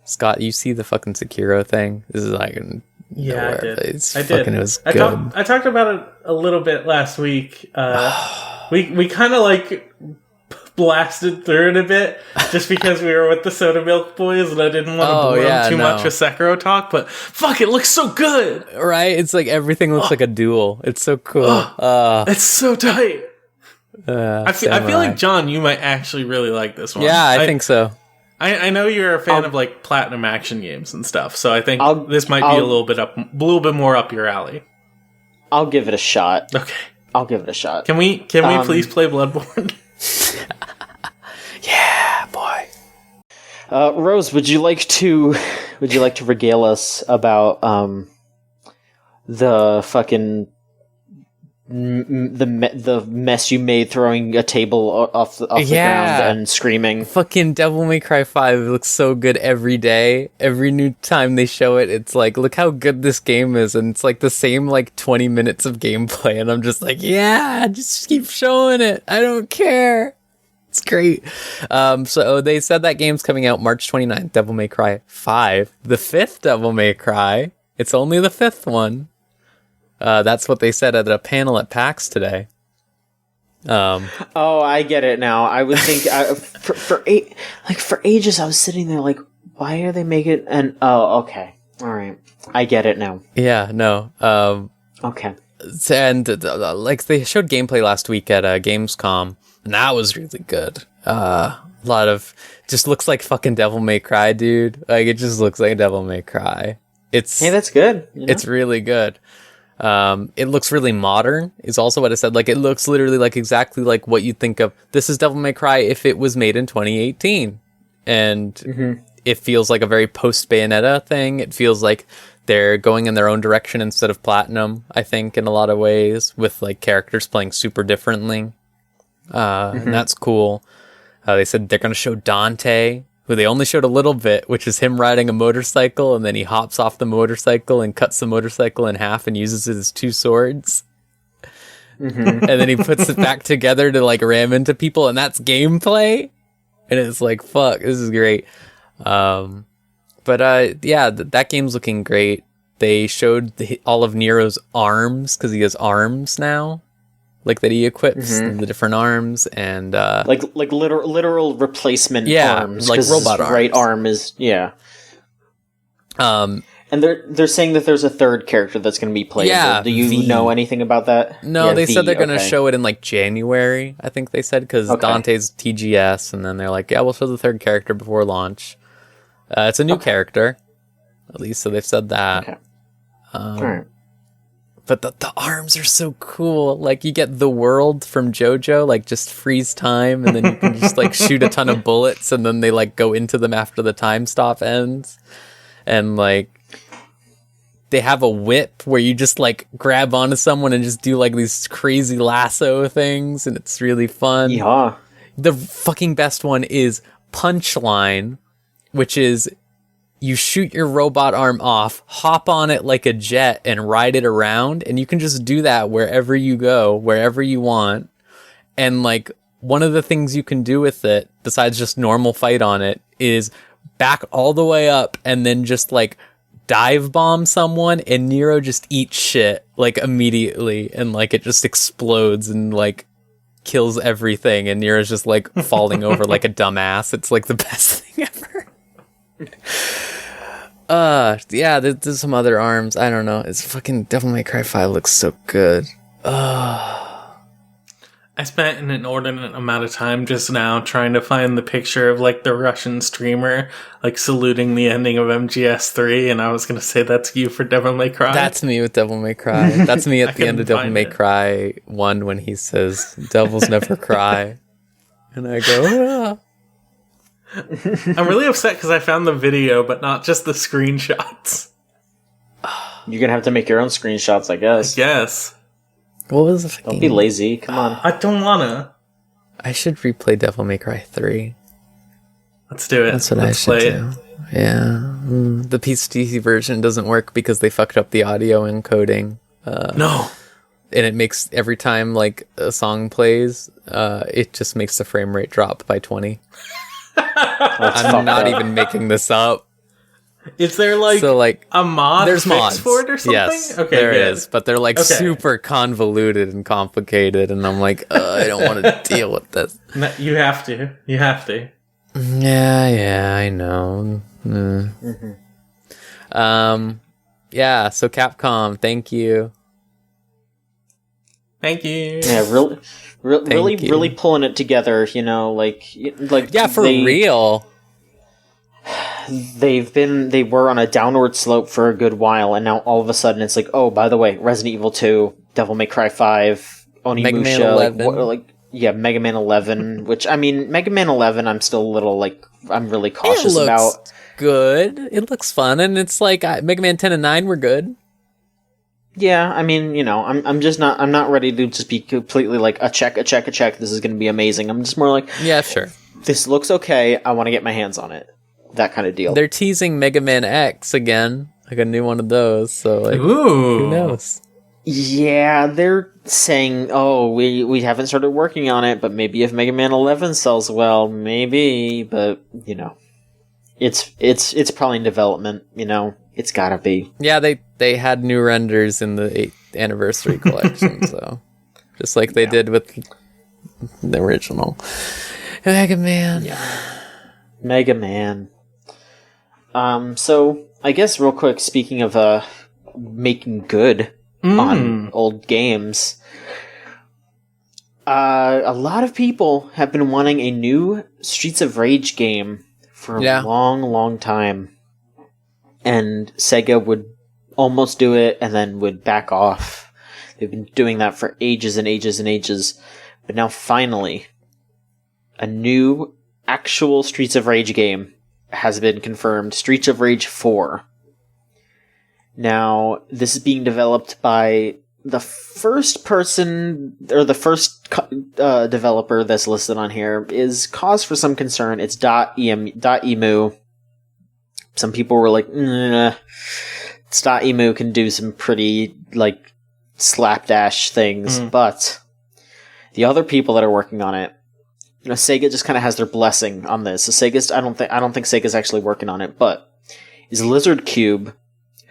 A: Scott, you see the fucking Sekiro thing? This is like.
C: Yeah, I did.
A: It was good.
C: I talked about it a little bit last week. We kind of like blasted through it a bit just because we were with the Soda Milk Boys and I didn't want to bore them too much with Sekiro talk, but fuck, it looks so good!
A: Right? It's like everything looks like a duel. It's so cool.
C: It's so tight. I feel like, John, you might actually really like this one.
A: Yeah, I think so.
C: I know you're a fan of like platinum action games and stuff, so I think this might be a little bit more up your alley.
B: I'll give it a shot.
C: Okay,
B: I'll give it a shot.
C: Can we please play Bloodborne?
A: Yeah, boy.
B: Rose, would you like to regale us about the fucking the mess you made throwing a table off the ground and screaming?
A: Fucking Devil May Cry 5 looks so good every day. Every new time they show it, it's like, look how good this game is, and it's like the same like 20 minutes of gameplay, and I'm just like, yeah, just keep showing it. I don't care. It's great. So they said that game's coming out March 29th, Devil May Cry 5. The 5th Devil May Cry. It's only the 5th one. That's what they said at a panel at PAX today.
B: Oh, I get it now. I would think for ages I was sitting there like, why are they making an? Oh, okay, all right, I get it now.
A: Yeah, no.
B: Okay.
A: And like they showed gameplay last week at Gamescom, and that was really good. A lot of just looks like fucking Devil May Cry, dude. Like it just looks like Devil May Cry.
B: Hey, that's good. You know?
A: It's really good. It looks really modern is also what I said. Like it looks literally like exactly like what you think of. This is Devil May Cry if it was made in 2018. And it feels like a very post-Bayonetta thing. It feels like they're going in their own direction instead of Platinum, I think, in a lot of ways, with like characters playing super differently. And that's cool. They said they're going to show Dante, who they only showed a little bit, which is him riding a motorcycle, and then he hops off the motorcycle and cuts the motorcycle in half and uses it as two swords. And then he puts it back together to like ram into people, and that's gameplay. And it's like, fuck, this is great. That game's looking great. They showed all of Nero's arms, because he has arms now, like that he equips, the different arms, and
B: like literal replacement arms,
A: like robot arms.
B: Right arm is and they're saying that there's a third character that's going to be playable.
A: Yeah,
B: do you know anything about that?
A: No, they said they're going to show it in like January, I think they said, because Dante's TGS, and then they're like, yeah, we'll show the third character before launch. It's a new character, at least, so they've said that.
B: Okay. All right.
A: But the arms are so cool. Like, you get the world from JoJo, like, just freeze time, and then you can just, like, shoot a ton of bullets, and then they, like, go into them after the time stop ends. And, like, they have a whip where you just, like, grab onto someone and just do, like, these crazy lasso things, and it's really fun.
B: Yeah.
A: The fucking best one is Punchline, which is you shoot your robot arm off, hop on it like a jet, and ride it around, and you can just do that wherever you go, wherever you want. And, like, one of the things you can do with it, besides just normal fight on it, is back all the way up and then just, like, dive bomb someone, and Nero just eats shit, like, immediately, and, like, it just explodes and, like, kills everything, and Nero's just, like, falling over like a dumbass. It's, like, the best thing ever. There's some other arms. I don't know. It's fucking Devil May Cry 5 looks so good.
C: I spent an inordinate amount of time just now trying to find the picture of, like, the Russian streamer, like, saluting the ending of MGS3, and I was going to say that's you for Devil May Cry.
A: That's me with Devil May Cry. That's me at the end of Devil May Cry 1 when he says, "Devils never cry." And I go,
C: I'm really upset because I found the video, but not just the screenshots.
B: You're going to have to make your own screenshots, I guess.
C: Yes.
A: What was the
B: Don't be lazy. Come on.
C: I don't wanna.
A: I should replay Devil May Cry 3.
C: Let's do it.
A: That's what I should do. Yeah. The PC version doesn't work because they fucked up the audio encoding.
C: No.
A: And it makes, every time, like, a song plays, it just makes the frame rate drop by 20. I'm not even making this up.
C: Is there, like,
A: so, like,
C: a mod
A: there's
C: fix
A: mods
C: for it or something?
A: Yes,
C: okay,
A: there
C: good.
A: is, but they're, like, super convoluted and complicated, and I'm like, I don't want to deal with this.
C: No, you have to. You have to.
A: Yeah, I know. Yeah, so Capcom, thank you.
C: Thank you.
B: Yeah, really pulling it together, you know, like
A: yeah, for real.
B: They were on a downward slope for a good while, and now all of a sudden it's like, oh, by the way, Resident Evil 2, Devil May Cry 5, Onimusha,
A: Mega Man 11.
B: Mega Man 11, which, I mean, Mega Man 11 I'm still a little, like, I'm really cautious about.
A: Good. It looks fun, and it's like, Mega Man 10 and 9 were good.
B: Yeah, I mean, you know, I'm not ready to just be completely like, a check, this is going to be amazing. I'm just more like,
A: yeah, sure.
B: This looks okay, I want to get my hands on it. That kind of deal.
A: They're teasing Mega Man X again, like a new one of those. So, like,
C: ooh,
A: who knows?
B: Yeah, they're saying, "Oh, we haven't started working on it, but maybe if Mega Man 11 sells well, maybe." But you know, it's probably in development. You know, it's gotta be.
A: Yeah, they had new renders in the 8th anniversary collection, so just like they did with the original Mega Man.
B: Yeah, Mega Man. So I guess real quick, speaking of making good on old games, a lot of people have been wanting a new Streets of Rage game for a long time, and Sega would almost do it and then would back off. They've been doing that for ages and ages and ages, but now finally, a new actual Streets of Rage game has been confirmed. Streets of Rage 4. Now, this is being developed by the first person, or the first developer that's listed on here is cause for some concern. It's .emu. Some people were like, .emu can do some pretty, like, slapdash things, but the other people that are working on it, Sega just kind of has their blessing on this. So Sega's, I don't think Sega's actually working on it, but is Lizard Cube,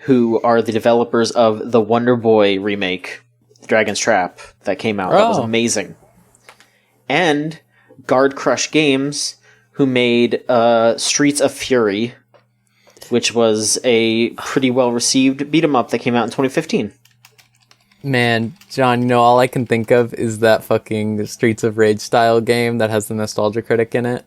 B: who are the developers of the Wonder Boy remake, Dragon's Trap, that came out. That was amazing. And Guard Crush Games, who made Streets of Fury, which was a pretty well-received beat-em-up that came out in 2015.
A: Man, John, all I can think of is that fucking Streets of Rage style game that has the Nostalgia Critic in it.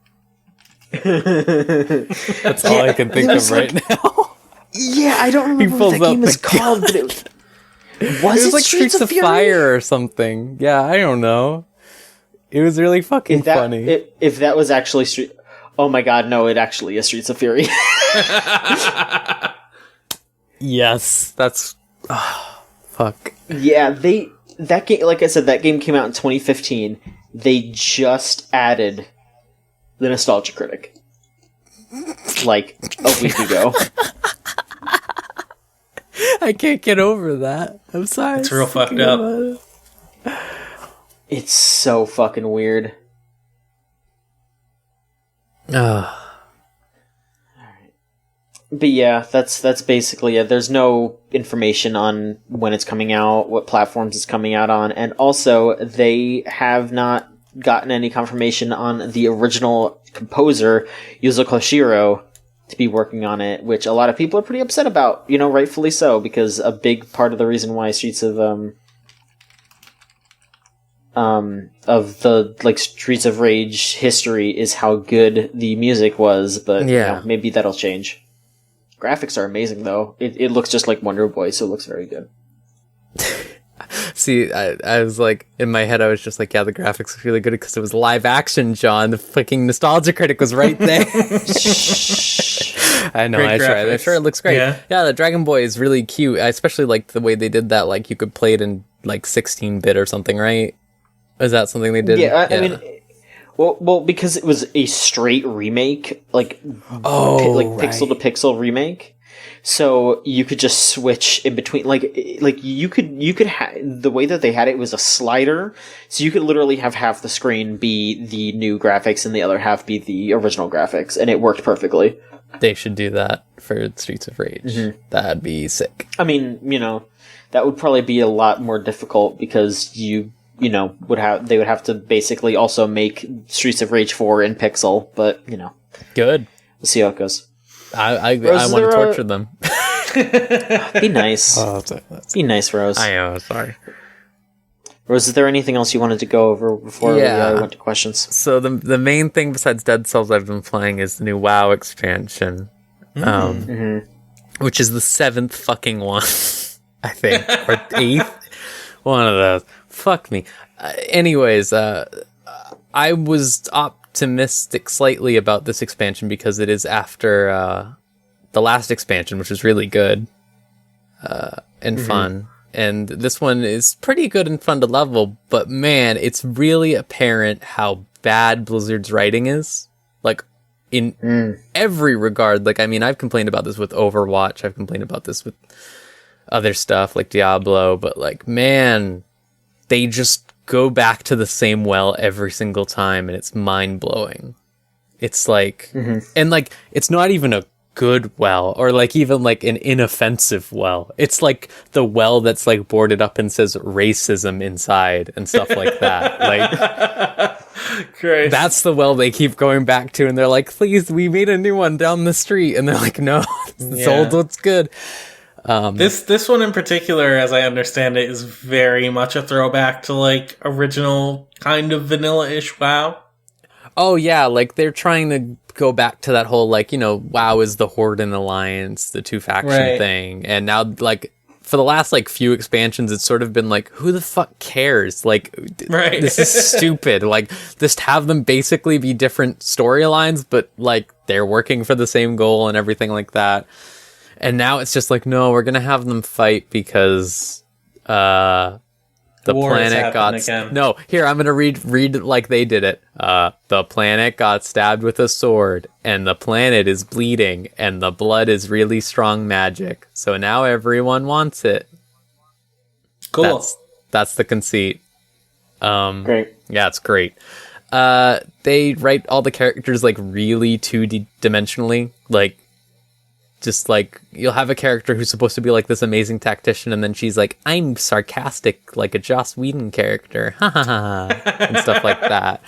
A: That's all I can think of right now.
B: Yeah, I don't remember what that game is called, but it was
A: like Streets of Fire or something. Yeah, I don't know. It was really fucking funny.
B: If that was actually oh my god, no, it actually is Streets of Fury.
A: Yes, that's fuck.
B: Yeah, that game, like I said, that game came out in 2015. They just added the Nostalgia Critic like a week ago.
A: I can't get over that. I'm sorry.
C: It's real fucked up.
B: It's so fucking weird. But yeah, that's basically it. There's no information on when it's coming out, what platforms it's coming out on, and also they have not gotten any confirmation on the original composer, Yuzo Koshiro, to be working on it, which a lot of people are pretty upset about, rightfully so, because a big part of the reason why Streets of the Streets of Rage history is how good the music was, but maybe that'll change. Graphics are amazing, though. It looks just like Wonder Boy, so it looks very good.
A: See, I was like, in my head, I was just like, yeah, the graphics look really good because it was live action, John. The fucking Nostalgia Critic was right there. I know, I tried. I'm sure it looks great. Yeah, the Dragon Boy is really cute. I especially like the way they did that. Like, you could play it in, 16-bit or something, right? Is that something they did?
B: Yeah, I mean... Well, because it was a straight remake, pixel to pixel remake, so you could just switch in between. You could the way that they had it was a slider, so you could literally have half the screen be the new graphics and the other half be the original graphics, and it worked perfectly.
A: They should do that for Streets of Rage. Mm-hmm. That'd be sick.
B: I mean, that would probably be a lot more difficult because they would have to basically also make Streets of Rage 4 in pixel, but,
A: Good.
B: We'll see how it goes.
A: I want to torture them.
B: Be nice. Be nice, Rose.
A: I know, sorry.
B: Rose, is there anything else you wanted to go over before we went to questions?
A: So the main thing besides Dead Cells I've been playing is the new WoW expansion, which is the 7th fucking one, I think, or 8th. One of those. Fuck me. Anyways, I was optimistic slightly about this expansion because it is after the last expansion, which was really good and fun. And this one is pretty good and fun to level, but man, it's really apparent how bad Blizzard's writing is. Like, in every regard. Like, I mean, I've complained about this with Overwatch. I've complained about this with other stuff like Diablo, but like, man, they just go back to the same well every single time, and it's mind-blowing. It's like, and like, it's not even a good well, or like even like an inoffensive well. It's like the well that's like boarded up and says racism inside and stuff like that. Like,
C: Christ.
A: That's the well they keep going back to, and they're like, please, we made a new one down the street, and they're like, no, it's old, it's good.
C: This one in particular, as I understand it, is very much a throwback to like original kind of vanilla-ish WoW.
A: Oh yeah, like they're trying to go back to that whole like, WoW is the Horde and Alliance, the two faction thing, and now like for the last like few expansions, it's sort of been like, who the fuck cares? Like,
C: right.
A: This is stupid. Like, just have them basically be different storylines, but like they're working for the same goal and everything like that. And now it's just like, no, we're gonna have them fight because the
C: War
A: planet got
C: again.
A: No, here I'm gonna read like they did it. The planet got stabbed with a sword, and the planet is bleeding, and the blood is really strong magic. So now everyone wants it.
C: Cool.
A: That's the conceit.
B: Great.
A: Yeah, it's great. They write all the characters like really 2D-dimensionally, like. Just like, you'll have a character who's supposed to be like this amazing tactician, and then she's like, I'm sarcastic like a Joss Whedon character, ha ha ha, and stuff like that.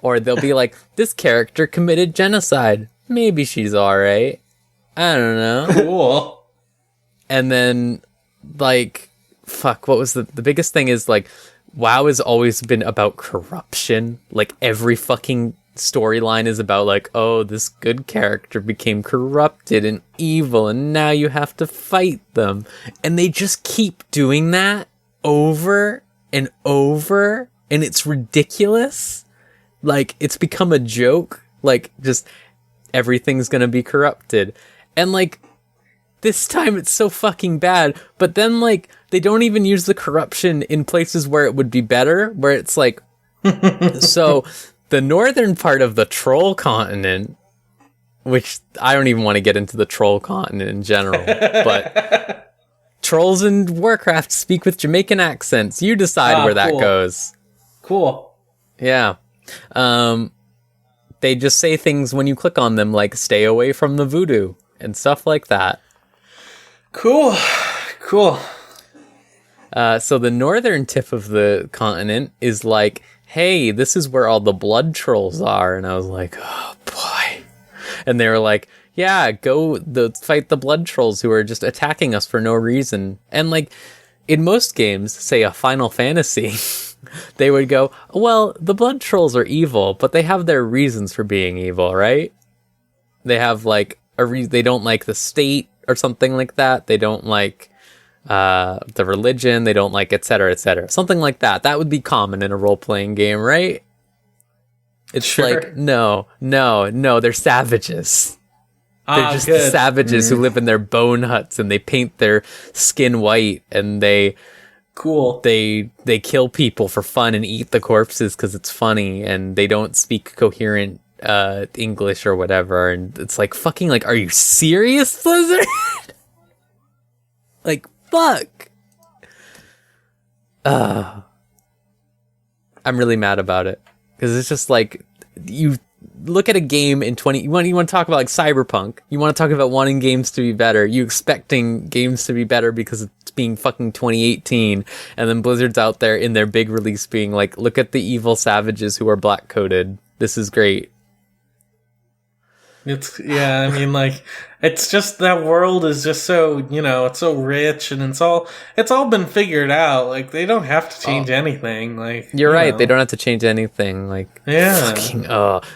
A: Or they'll be like, this character committed genocide. Maybe she's alright. I don't know.
C: Cool.
A: And then, like, fuck, what was the biggest thing is, like, WoW has always been about corruption. Like, every fucking storyline is about like, oh, this good character became corrupted and evil and now you have to fight them, and they just keep doing that over and over, and it's ridiculous. Like, it's become a joke, like, just everything's gonna be corrupted, and like this time it's so fucking bad, but then like they don't even use the corruption in places where it would be better, where it's like so the northern part of the troll continent, which I don't even want to get into the troll continent in general, but trolls in Warcraft speak with Jamaican accents. You decide where that goes.
C: Cool.
A: Yeah. They just say things when you click on them, like stay away from the voodoo and stuff like that.
C: Cool.
A: So the northern tip of the continent is like, hey, this is where all the blood trolls are. And I was like, oh boy. And they were like, yeah, go fight the blood trolls who are just attacking us for no reason. And like, in most games, say a Final Fantasy, they would go, well, the blood trolls are evil, but they have their reasons for being evil, right? They have like they don't like the state or something like that. They don't like the religion, they don't like, etc., etc. Something like that. That would be common in a role-playing game, right? It's sure. Like, no, they're savages. They're just the savages who live in their bone huts, and they paint their skin white, and they kill people for fun and eat the corpses because it's funny, and they don't speak coherent English or whatever. And it's like, fucking, like, are you serious, Blizzard? Like, fuck. I'm really mad about it, because it's just like, you look at a game in you want to talk about like Cyberpunk, you want to talk about wanting games to be better, you expecting games to be better because it's being fucking 2018, and then Blizzard's out there in their big release being like, look at the evil savages who are black coated, this is great.
C: It's it's just, that world is just so, it's so rich, and it's all been figured out. Like, they don't have to change anything. Like,
A: you're right, they don't have to change anything. Like,
C: yeah,
A: fucking,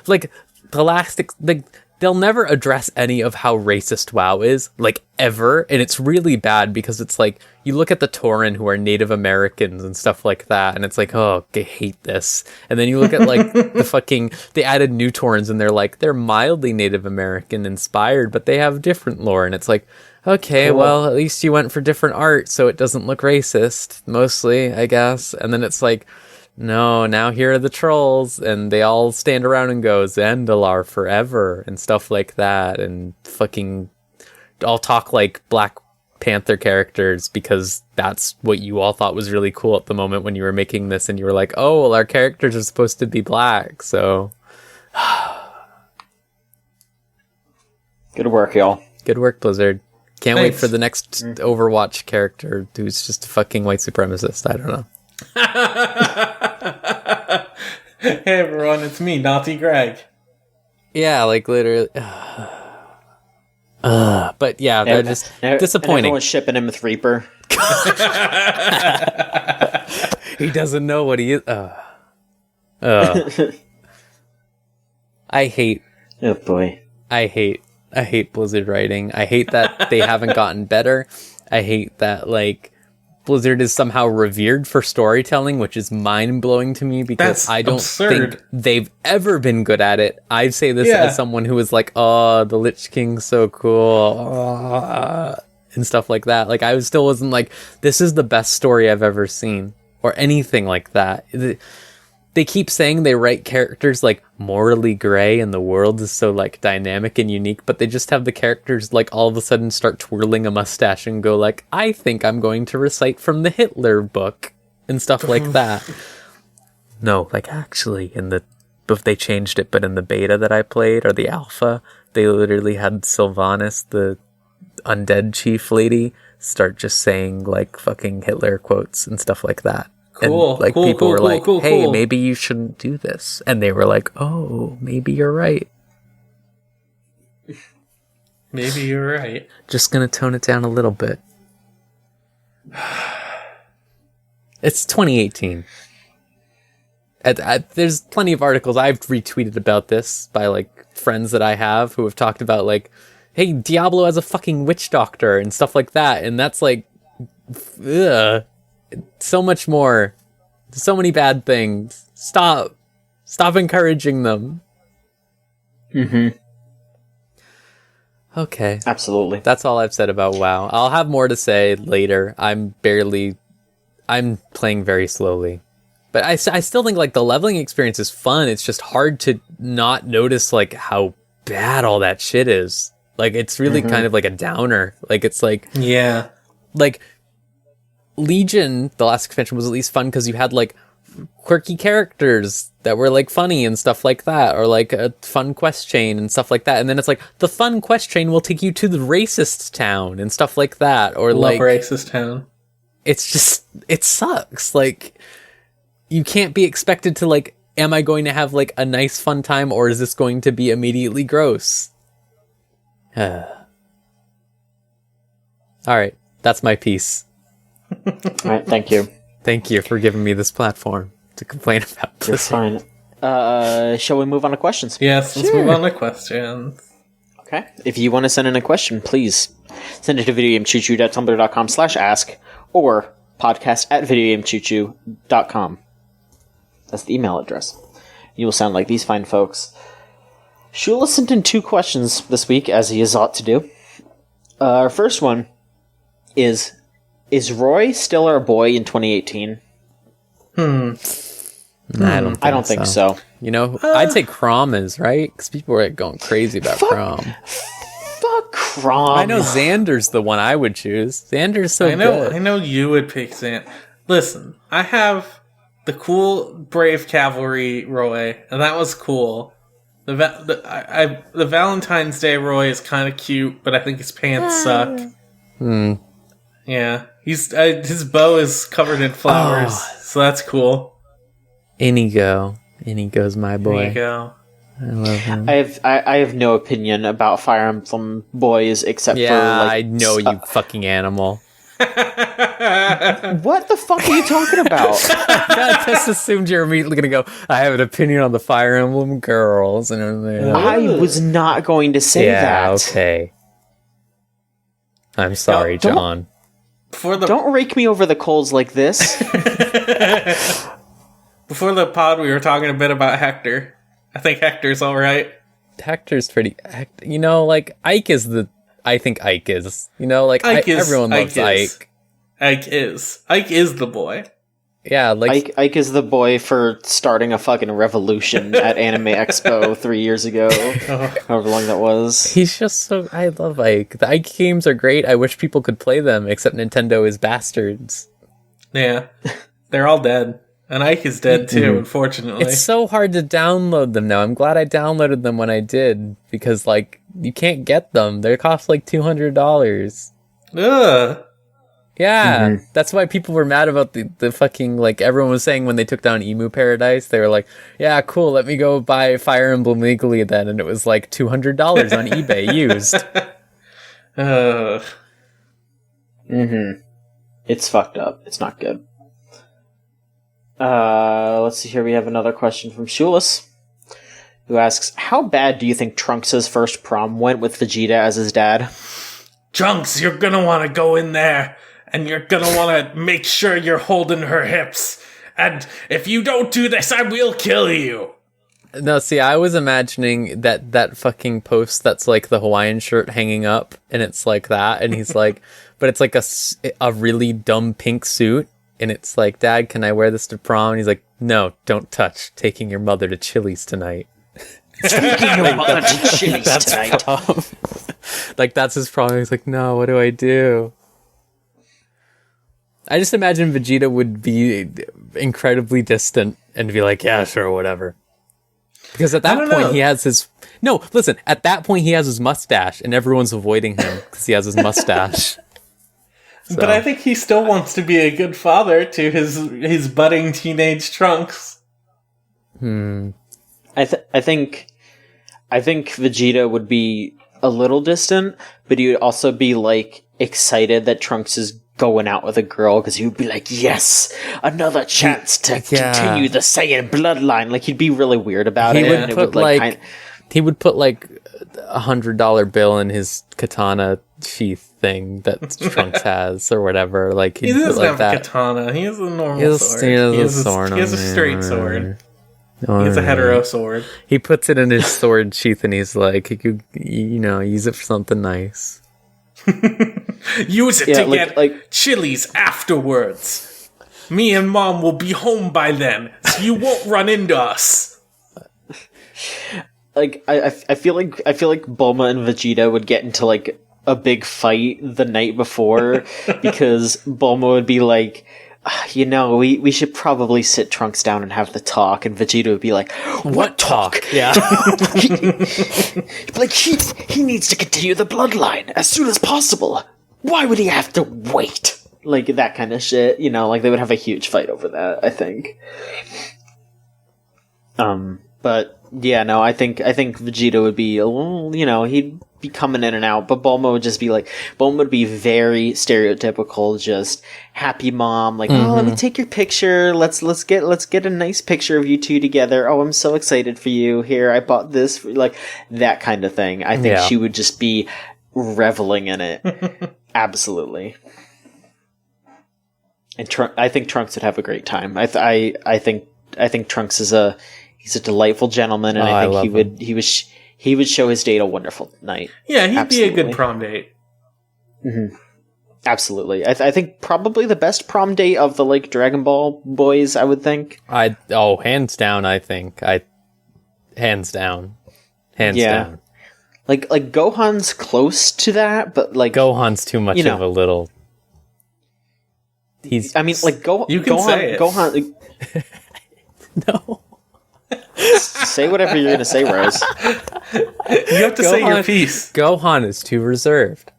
A: like the last, like, they'll never address any of how racist WoW is, like, ever, and it's really bad because it's like, you look at the Tauren who are Native Americans and stuff like that, and it's like, oh, I hate this. And then you look at like they added new Taurens, and they're mildly Native American inspired, but they have different lore, and it's like, okay, cool. Well, at least you went for different art, so it doesn't look racist, mostly, I guess. And then it's like, no, now here are the trolls, and they all stand around and go, Zandalar forever, and stuff like that, and fucking all talk like Black Panther characters because that's what you all thought was really cool at the moment when you were making this, and you were like, oh, well, our characters are supposed to be black, so...
B: Good work, y'all.
A: Good work, Blizzard. Can't
C: Thanks.
A: wait for the next Overwatch character who's just a fucking white supremacist. I don't know.
C: Hey everyone, it's me, Naughty Greg.
A: Yeah, like literally. But yeah, they're just disappointing.
B: And everyone's shipping him with Reaper.
A: He doesn't know what he is. I hate.
B: Oh boy.
A: I hate Blizzard writing. I hate that they haven't gotten better I hate that, like, Blizzard is somehow revered for storytelling, which is mind-blowing to me because I don't think they've ever been good at it. I say this as someone who was like, oh, the Lich King's so cool, and stuff like that. Like, I still wasn't like, this is the best story I've ever seen, or anything like that. They keep saying they write characters like morally gray and the world is so like dynamic and unique, but they just have the characters like all of a sudden start twirling a mustache and go like, I think I'm going to recite from the Hitler book and stuff like that. No, like actually if they changed it, but in the beta that I played or the alpha, they literally had Sylvanas, the undead chief lady, start just saying like fucking Hitler quotes and stuff like that.
C: Cool.
A: And, like, people were like, hey, maybe you shouldn't do this. And they were like, oh, maybe you're right.
C: Maybe you're right.
A: Just gonna tone it down a little bit. It's 2018. There's plenty of articles I've retweeted about this by, like, friends that I have who have talked about, like, hey, Diablo has a fucking witch doctor and stuff like that. And that's, like, ugh. So much more. So many bad things. Stop encouraging them.
B: Mm-hmm.
A: Okay.
B: Absolutely.
A: That's all I've said about WoW. I'll have more to say later. I'm playing very slowly. But I still think like the leveling experience is fun. It's just hard to not notice like how bad all that shit is. Like it's really kind of like a downer. Like it's like,
C: yeah.
A: Like Legion, the last expansion, was at least fun because you had like quirky characters that were like funny and stuff like that, or like a fun quest chain and stuff like that. And then it's like the fun quest chain will take you to the racist town and stuff like that, or like
C: racist town.
A: It's just, it sucks. Like you can't be expected to like, am I going to have like a nice fun time, or is this going to be immediately gross? All right, that's my piece.
B: All right, thank you.
A: Thank you for giving me this platform to complain about this.
B: You're fine. Shall we move on to questions?
C: Yes, let's move on to questions.
B: Okay. If you want to send in a question, please send it to videogamechoochoo.tumblr.com/ask or podcast@videogamechoochoo.com. That's the email address. You will sound like these fine folks. Shula sent in 2 questions this week, as he is ought to do. Our first one is Roy still our boy in 2018?
A: I don't think so. You know, I'd say Crom is, right? Because people were going crazy about Crom.
B: Fuck Crom.
A: I know Xander's the one I would choose. Xander's so good.
C: I know you would pick Xander. Listen, I have the cool Brave Cavalry Roy, and that was cool. The Valentine's Day Roy is kind of cute, but I think his pants suck. Yeah, his bow is covered in flowers, so that's cool. Inigo's my boy. Inigo.
A: I love him.
B: I have no opinion about Fire Emblem boys except for like,
A: I know you fucking animal.
B: What the fuck are you talking about?
A: I just assumed you're immediately gonna go, I have an opinion on the Fire Emblem girls, and
B: I was not going to say that.
A: Okay. I'm sorry, John.
B: Don't rake me over the coals like this.
C: Before the pod, we were talking a bit about Hector. I think Hector's all right.
A: Hector's pretty. You know, like Ike is the. I think Ike is. You know, like everyone loves Ike.
C: Ike is the boy.
A: Yeah, like
B: Ike is the boy for starting a fucking revolution at Anime Expo 3 years ago. However long that was.
A: He's just so. I love Ike. The Ike games are great. I wish people could play them, except Nintendo is bastards.
C: Yeah, they're all dead. And Ike is dead too, unfortunately.
A: It's so hard to download them now. I'm glad I downloaded them when I did, because, like, you can't get them. They cost, like, $200.
C: Ugh.
A: Yeah, that's why people were mad about the fucking, like, everyone was saying when they took down Emu Paradise, they were like, yeah, cool, let me go buy Fire Emblem legally then, and it was, like, $200 on eBay used.
B: It's fucked up. It's not good. Let's see here. We have another question from Shulis, who asks, how bad do you think Trunks' first prom went with Vegeta as his dad?
C: Trunks, you're gonna want to go in there, and you're gonna want to make sure you're holding her hips. And if you don't do this, I will kill you.
A: No, see, I was imagining that fucking post that's like the Hawaiian shirt hanging up, and it's like that, and he's like, but it's like a really dumb pink suit, and it's like, Dad, can I wear this to prom? And he's like, no, don't touch. Taking your mother to Chili's tonight.
B: Taking your mother to Chili's tonight.
A: Like, that's his problem. He's like, no, what do I do? I just imagine Vegeta would be incredibly distant and be like, yeah, sure, whatever. Because at that point, he has his... No, listen, at that point, he has his mustache, and everyone's avoiding him because he has his mustache. So.
C: But I think he still wants to be a good father to his budding teenage Trunks.
B: I think Vegeta would be a little distant, but he would also be like excited that Trunks is going out with a girl, because he would be like, yes, another chance to continue the Saiyan bloodline. Like, he'd be really weird about it.
A: He would put like $100 bill in his katana sheath thing that Trunks has or whatever. Like,
C: he doesn't have a katana. He has a normal sword. He has a straight sword. He has a hetero sword.
A: He puts it in his sword sheath, and he's like, he could, use it for something nice.
C: Use it to get Chili's afterwards. Me and Mom will be home by then, so you won't run into us.
B: Like, I feel like Bulma and Vegeta would get into like a big fight the night before, because Bulma would be like, we should probably sit Trunks down and have the talk, and Vegeta would be like, what talk?
A: Yeah.
B: he needs to continue the bloodline as soon as possible. Why would he have to wait? Like, that kind of shit, like they would have a huge fight over that, I think. But yeah, no, I think Vegeta would be a little, he'd be coming in and out, but Bulma would be very stereotypical, just happy mom, like, oh, let me take your picture, let's get a nice picture of you two together. Oh, I'm so excited for you. Here, I bought this for, like, that kind of thing. I think she would just be reveling in it. Absolutely. And I think Trunks would have a great time. I think Trunks is he's a delightful gentleman, and I think he would show his date a wonderful night.
C: Yeah, he'd be a good prom date.
B: Mm-hmm. Absolutely. I think probably the best prom date of the, like, Dragon Ball boys, I would think.
A: Hands down, I think. Hands down. Hands down.
B: Like Gohan's close to that, but, like...
A: Gohan's too much of a little...
B: You can say it. Gohan...
A: No.
B: Say whatever you're going to say, Rose.
C: You have to say your piece.
A: Gohan is too reserved.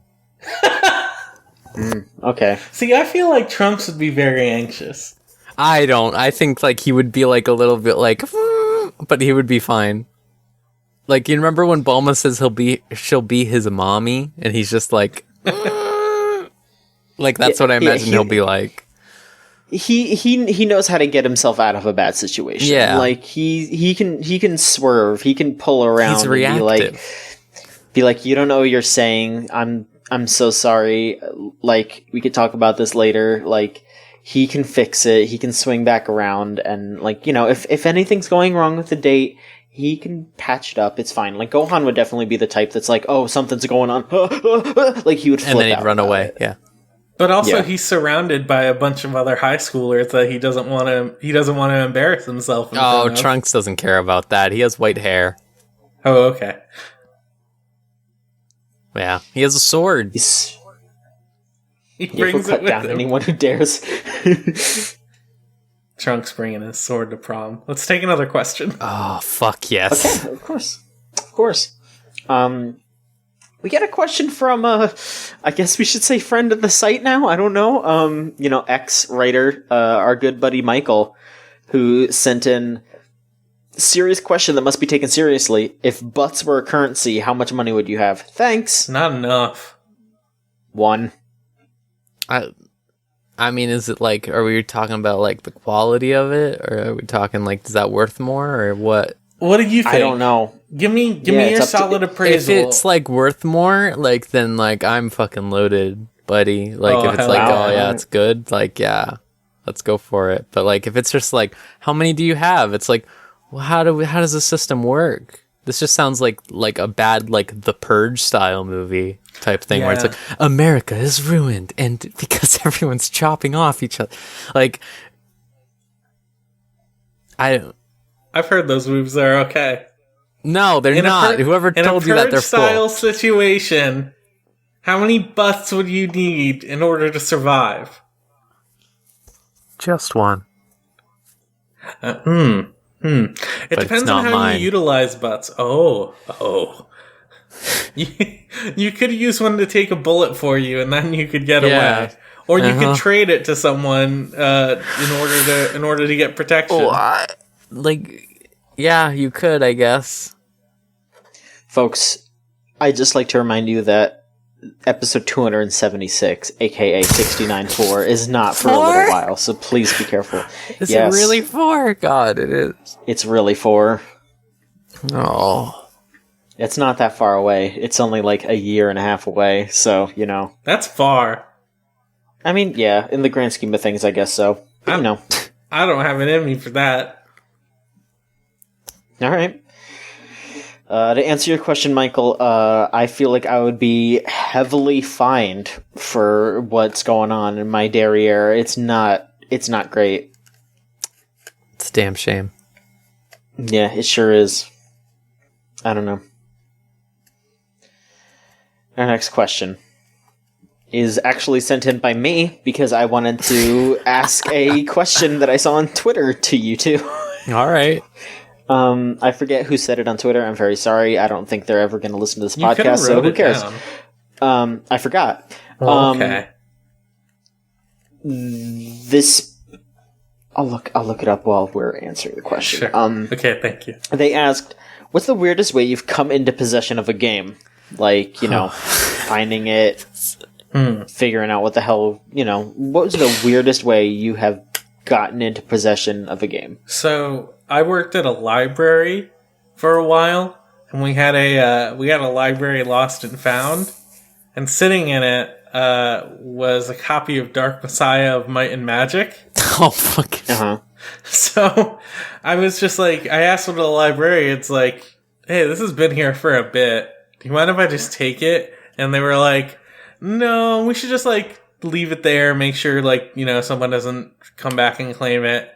B: Okay.
C: See, I feel like Trunks would be very anxious.
A: I don't. I think, like, he would be, like, a little bit like, but he would be fine. Like, you remember when Bulma says she'll be his mommy, and he's just like, like, that's what I imagine he'll be like.
B: He knows how to get himself out of a bad situation.
A: Yeah.
B: Like, he can swerve, he can pull around.
A: He's reactive.
B: Be like, you don't know what you're saying. I'm so sorry. Like, we could talk about this later. Like, he can fix it. He can swing back around, and, like, if anything's going wrong with the date, he can patch it up. It's fine. Like, Gohan would definitely be the type that's like, oh, something's going on. Like, he would flip out.
A: And then he'd run away. Yeah.
C: But also, he's surrounded by a bunch of other high schoolers that he doesn't want to embarrass himself in front of.
A: Trunks doesn't care about that. He has white hair.
C: Oh, okay.
A: Yeah, he has a sword.
C: He brings it with
B: down
C: him.
B: Anyone who dares.
C: Trunks bringing his sword to prom. Let's take another question.
A: Oh, fuck yes.
B: Okay, of course. We get a question from, I guess we should say friend of the site now. I don't know. Ex-writer, our good buddy Michael, who sent in a serious question that must be taken seriously. If butts were a currency, how much money would you have? Thanks.
C: Not enough.
B: 1.
A: I mean, is it like, are we talking about, like, the quality of it? Or are we talking, like, is that worth more? Or what?
C: What do you think?
B: I don't know.
C: Give me your solid appraisal.
A: If it's like worth more, like then like I'm fucking loaded, buddy. Like if it's like, oh yeah, it's good, like yeah, let's go for it. But like if it's just like, how many do you have? It's like, well, how does the system work? This just sounds like a bad like The Purge style movie type thing where it's like America is ruined and because everyone's chopping off each other. Like
C: I've heard those moves are okay.
A: No, they're not. Whoever told you that they're full. In a
C: Purge-style situation, how many butts would you need in order to survive?
A: Just one.
C: It depends on how you utilize butts. Oh. You could use one to take a bullet for you, and then you could get away. Or you could trade it to someone in order to get protection.
A: Yeah, you could, I guess.
B: Folks, I'd just like to remind you that episode 276, aka 69.4, is not for a little while, so please be careful.
A: Is it really 4? God, it is.
B: It's really 4.
A: Oh.
B: It's not that far away. It's only like a year and a half away, so, you know.
C: That's far.
B: I mean, yeah, in the grand scheme of things, I guess so. But, you know.
C: I don't have it in me for that.
B: All right. To answer your question, Michael, I feel like I would be heavily fined for what's going on in my derriere. It's not great.
A: It's a damn shame.
B: Yeah, it sure is. I don't know. Our next question is actually sent in by me because I wanted to ask a question that I saw on Twitter to you two.
A: All right.
B: I forget who said it on Twitter. I'm very sorry. I don't think they're ever going to listen to this podcast, so who cares? I forgot.
C: Okay.
B: I'll look it up while we're answering the question.
C: Sure. Okay, thank you.
B: They asked, what's the weirdest way you've come into possession of a game? Like, you know, finding it, figuring out what the hell, you know, what was the weirdest way you have gotten into possession of a game?
C: So, I worked at a library for a while, and we had a library lost and found, and sitting in it was a copy of Dark Messiah of Might and Magic.
A: Oh, fuck.
B: Uh-huh.
C: So, I was just like, I asked one of the librarians, like, hey, this has been here for a bit. Do you mind if I just take it? And they were like, no, we should just, like, leave it there, make sure, like, you know, someone doesn't come back and claim it.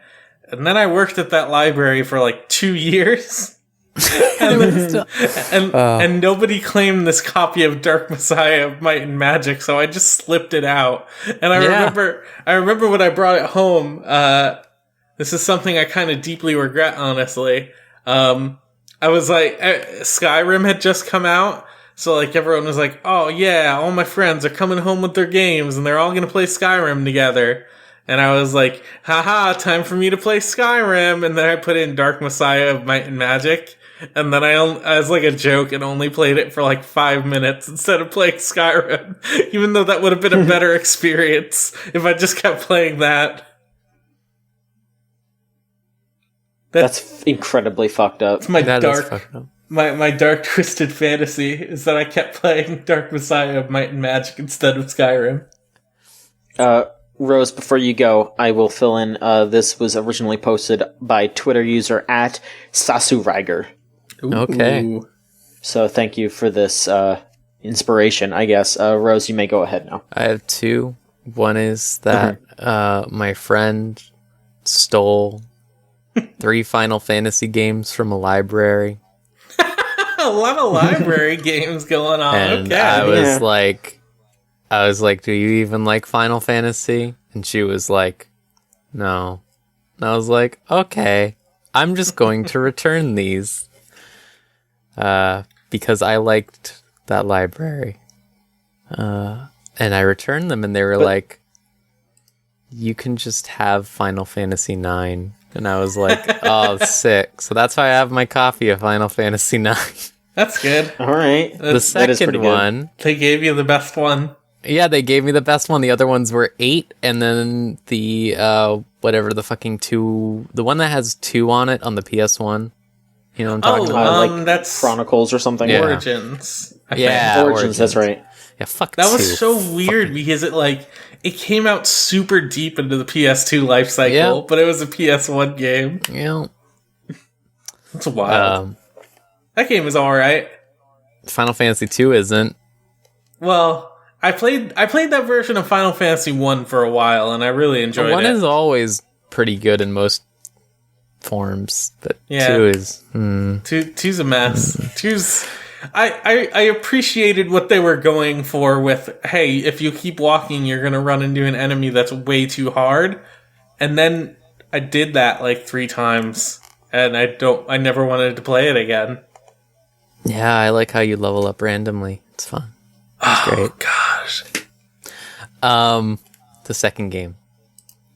C: And then I worked at that library for like 2 years. And nobody claimed this copy of Dark Messiah of Might and Magic, so I just slipped it out. And I remember when I brought it home, this is something I kind of deeply regret, honestly. I was like, Skyrim had just come out, so like everyone was like, oh yeah, all my friends are coming home with their games, and they're all gonna play Skyrim together. And I was like, haha, time for me to play Skyrim. And then I put in Dark Messiah of Might and Magic. And then as like a joke, and only played it for like 5 minutes instead of playing Skyrim. Even though that would have been a better experience if I just kept playing that.
B: That's incredibly fucked up.
C: It's my dark twisted fantasy is that I kept playing Dark Messiah of Might and Magic instead of Skyrim.
B: Rose, before you go, I will fill in, this was originally posted by Twitter user at Sasuriger.
A: Okay.
B: So thank you for this inspiration, I guess. Rose, you may go ahead now.
A: I have 2. One is that my friend stole 3 Final Fantasy games from a library.
C: A lot of library games going on.
A: And
C: okay.
A: I was like, do you even like Final Fantasy? And she was like, no. And I was like, okay, I'm just going to return these. Because I liked that library. And I returned them, and they were like, you can just have Final Fantasy 9. And I was like, oh, sick. So that's why I have my copy of Final Fantasy 9.
C: That's good.
B: All right.
A: The second one.
C: They gave you the best one.
A: Yeah, they gave me the best one. The other ones were 8, and then the whatever the fucking 2, the one that has 2 on it on the PS1. You know what I'm talking about?
B: Like
C: that's
B: Chronicles or something.
A: Yeah.
C: Origins.
B: Origins. That's right.
A: Yeah, fuck
C: That
A: 2.
C: was so weird because it came out super deep into the PS2 life cycle, but it was a PS1 game.
A: Yeah.
C: That's wild. That game is alright.
A: Final Fantasy 2 isn't.
C: Well, I played that version of Final Fantasy 1 for a while, and I really enjoyed it.
A: 1 is always pretty good in most forms, but 2 is...
C: Two's a mess. 2's... I appreciated what they were going for with, hey, if you keep walking, you're going to run into an enemy that's way too hard. And then I did that like 3 times, and I never wanted to play it again.
A: Yeah, I like how you level up randomly. It's fun. It's great.
C: Gosh.
A: The second game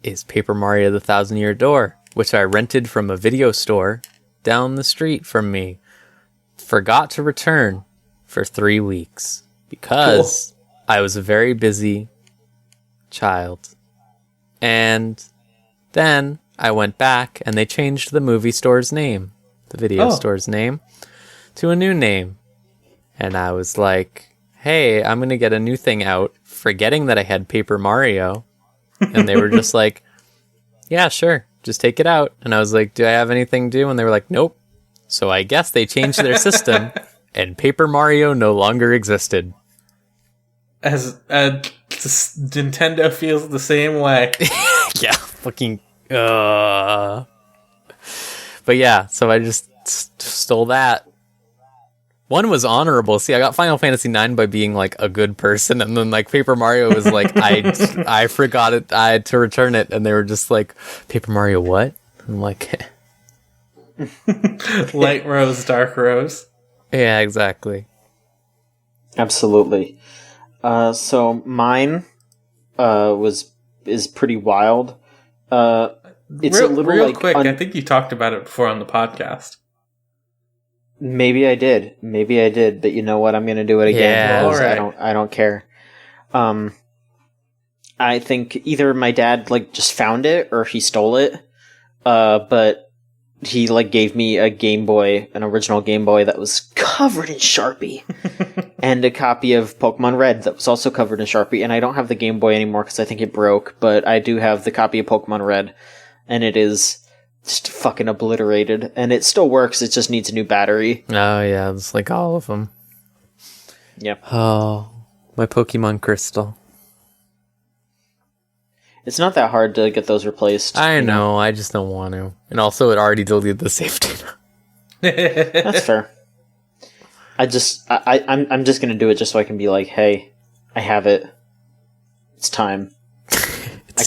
A: is Paper Mario: The Thousand Year Door, which I rented from a video store down the street from me. Forgot to return for 3 weeks because I was a very busy child. And then I went back and they changed the movie store's name, the video store's name, to a new name. And I was like, hey, I'm going to get a new thing out, forgetting that I had Paper Mario. And they were just like, yeah, sure, just take it out. And I was like, do I have anything to do? And they were like, nope. So I guess they changed their system, and Paper Mario no longer existed.
C: As Nintendo feels the same way.
A: Yeah, fucking... But yeah, so I just stole that. 1 was honorable. See, I got Final Fantasy 9 by being, like, a good person, and then, like, Paper Mario was like, I forgot it, I had to return it, and they were just like, Paper Mario what? I'm like...
C: Light rose, dark rose.
A: Yeah, exactly.
B: Absolutely. So mine is pretty wild. It's a little
C: real
B: like
C: quick. I think you talked about it before on the podcast.
B: Maybe I did, but you know what? I'm going to do it again because
C: right.
B: I don't care. I think either my dad like just found it or he stole it. But he like gave me a Game Boy, an original Game Boy that was covered in Sharpie, and a copy of Pokemon Red that was also covered in Sharpie. And I don't have the Game Boy anymore because I think it broke, but I do have the copy of Pokemon Red, and it is just fucking obliterated. And it still works, it just needs a new battery.
A: Oh yeah, it's like all of them.
B: Yep.
A: Oh, my Pokemon Crystal.
B: It's not that hard to get those replaced.
A: I know, I just don't want to. And also, it already deleted the save data.
B: That's fair. I'm just gonna do it just so I can be like, hey, I have it. It's time.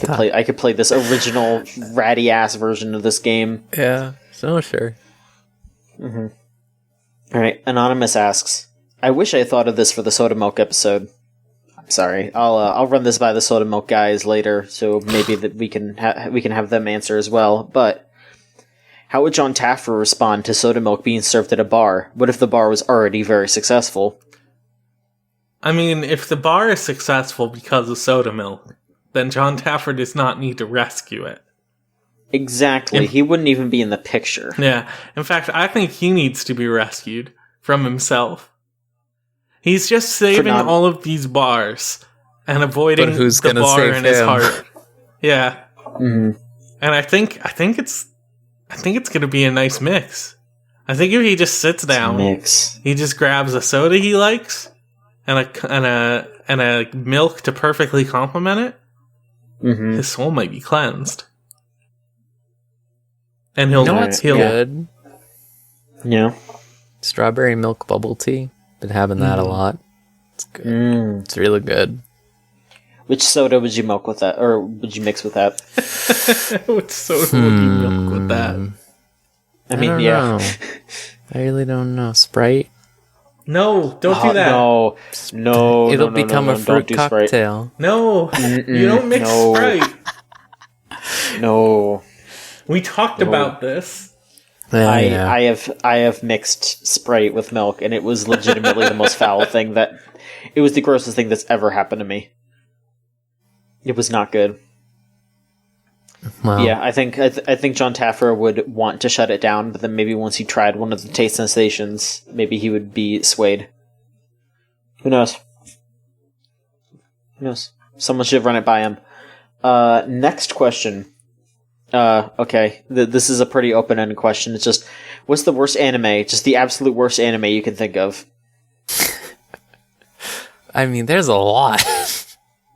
B: I could play this original ratty ass version of this game.
A: Yeah. So sure.
B: Mm-hmm. All right. Anonymous asks, I wish I thought of this for the soda milk episode. I'm sorry. I'll run this by the soda milk guys later, so maybe that we can have them answer as well. But how would John Taffer respond to soda milk being served at a bar? What if the bar was already very successful?
C: I mean, if the bar is successful because of soda milk, then John Taffer does not need to rescue it.
B: Exactly. He wouldn't even be in the picture.
C: Yeah. In fact, I think he needs to be rescued from himself. He's just saving all of these bars and avoiding the bar in his heart. Yeah.
B: Mm-hmm.
C: And I think it's going to be a nice mix. I think if he just sits down, he just grabs a soda he likes and a milk to perfectly complement it.
B: Mm-hmm.
C: His soul might be cleansed. And he'll
A: good.
B: Yeah.
A: Strawberry milk bubble tea. Been having that a lot. It's good. It's really good.
B: Which soda would you milk with that, or would you mix with that?
C: Which soda would you milk with that?
B: I mean, yeah.
A: I really don't know. Sprite?
C: No, don't do that.
B: No.
A: It'll become a fruit cocktail.
C: No, you don't mix Sprite.
B: No.
C: We talked about this.
B: I have mixed Sprite with milk, and it was legitimately the most foul thing it was the grossest thing that's ever happened to me. It was not good.
A: Wow.
B: Yeah, I think John Taffer would want to shut it down, but then maybe once he tried one of the taste sensations, maybe he would be swayed. Who knows? Who knows? Someone should run it by him. Next question. Okay, this is a pretty open-ended question. It's just, what's the worst anime? Just the absolute worst anime you can think of.
A: I mean, there's a lot.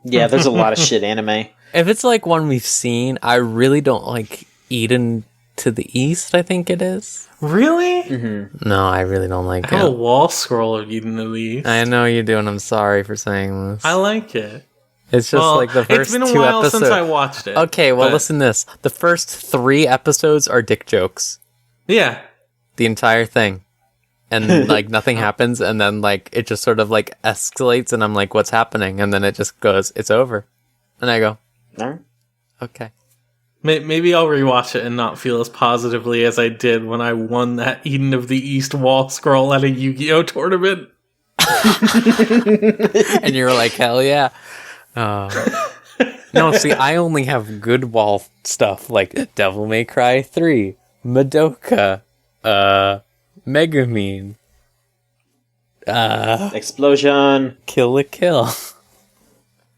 B: Yeah, there's a lot of shit anime.
A: If it's like one we've seen, I really don't like Eden to the East, I think it is.
C: Really?
B: Mm-hmm.
A: No, I really don't like it.
C: I have a wall scroll of Eden to the East.
A: I know you do, and I'm sorry for saying this.
C: I like it.
A: It's just like the first 2 episodes.
C: It's been a while since I watched it.
A: Okay, well, listen to this. The first 3 episodes are dick jokes.
C: Yeah.
A: The entire thing. And, like, nothing happens, and then, like, it just sort of, like, escalates, and I'm like, what's happening? And then it just goes, it's over. And I go, okay.
C: Maybe I'll rewatch it and not feel as positively as I did when I won that Eden of the East wall scroll at a Yu-Gi-Oh! Tournament.
A: And you were like, hell yeah. No, see, I only have good wall stuff like Devil May Cry 3, Madoka, Megumin,
B: Explosion,
A: Kill la Kill,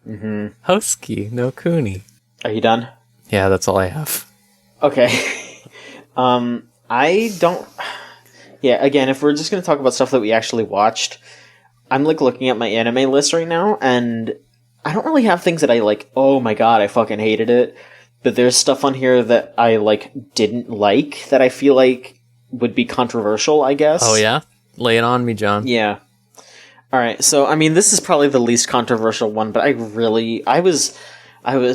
B: mm-hmm.
A: Hosky no Kuni.
B: Are you done?
A: Yeah, that's all I have.
B: Okay. I don't... Yeah, again, if we're just going to talk about stuff that we actually watched, I'm, like, looking at my anime list right now, and I don't really have things that I, like, oh my god, I fucking hated it, but there's stuff on here that I, like, didn't like, that I feel like would be controversial, I guess.
A: Oh, yeah? Lay it on me, John.
B: Yeah. Alright, so, I mean, this is probably the least controversial one, but I was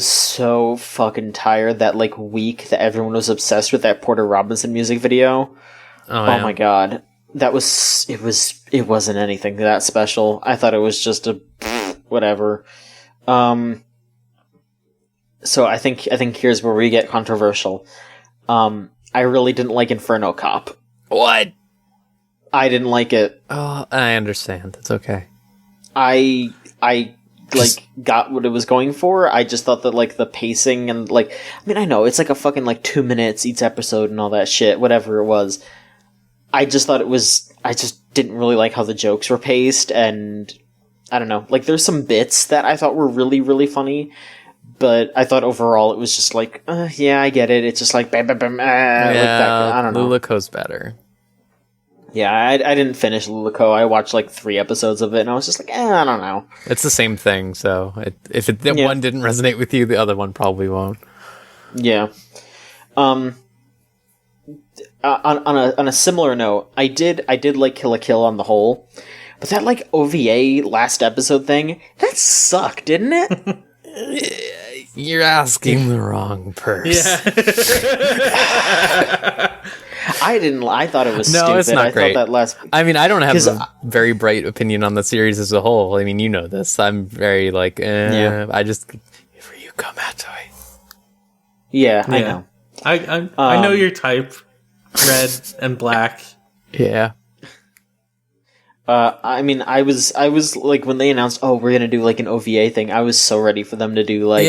B: so fucking tired that, like, week that everyone was obsessed with that Porter Robinson music video. Oh my god. It wasn't anything that special. I thought it was just a whatever. So I think here's where we get controversial. I really didn't like Inferno Cop.
A: What?
B: I didn't like it.
A: Oh, I understand. It's okay.
B: I like got what it was going for. I just thought that like the pacing and like, I mean, I know it's like a fucking like 2 minutes each episode and all that shit, whatever it was. I just thought I just didn't really like how the jokes were paced, and I don't know, like there's some bits that I thought were really, really funny, but I thought overall it was just like, yeah, I get it. It's just like, bam, bam, bam,
A: yeah,
B: like that. I don't know.
A: Lulaco's better.
B: Yeah, I didn't finish Lulaco. I watched like 3 episodes of it, and I was just like, I don't know.
A: It's the same thing, so if one didn't resonate with you, the other one probably won't.
B: Yeah. On a similar note, I did like Kill la Kill on the whole, but that like OVA last episode thing, that sucked, didn't it?
A: You're asking the wrong person.
C: Yeah.
B: I thought it was stupid.
A: No, it's not great. I mean, I don't have a very bright opinion on the series as a whole. I mean, you know this. I'm very like, I just Ryuko Matoi.
B: Yeah, I know.
C: I know your type. Red and black.
A: Yeah.
B: I mean, I was like, when they announced, oh, we're gonna do like an OVA thing, I was so ready for them to do like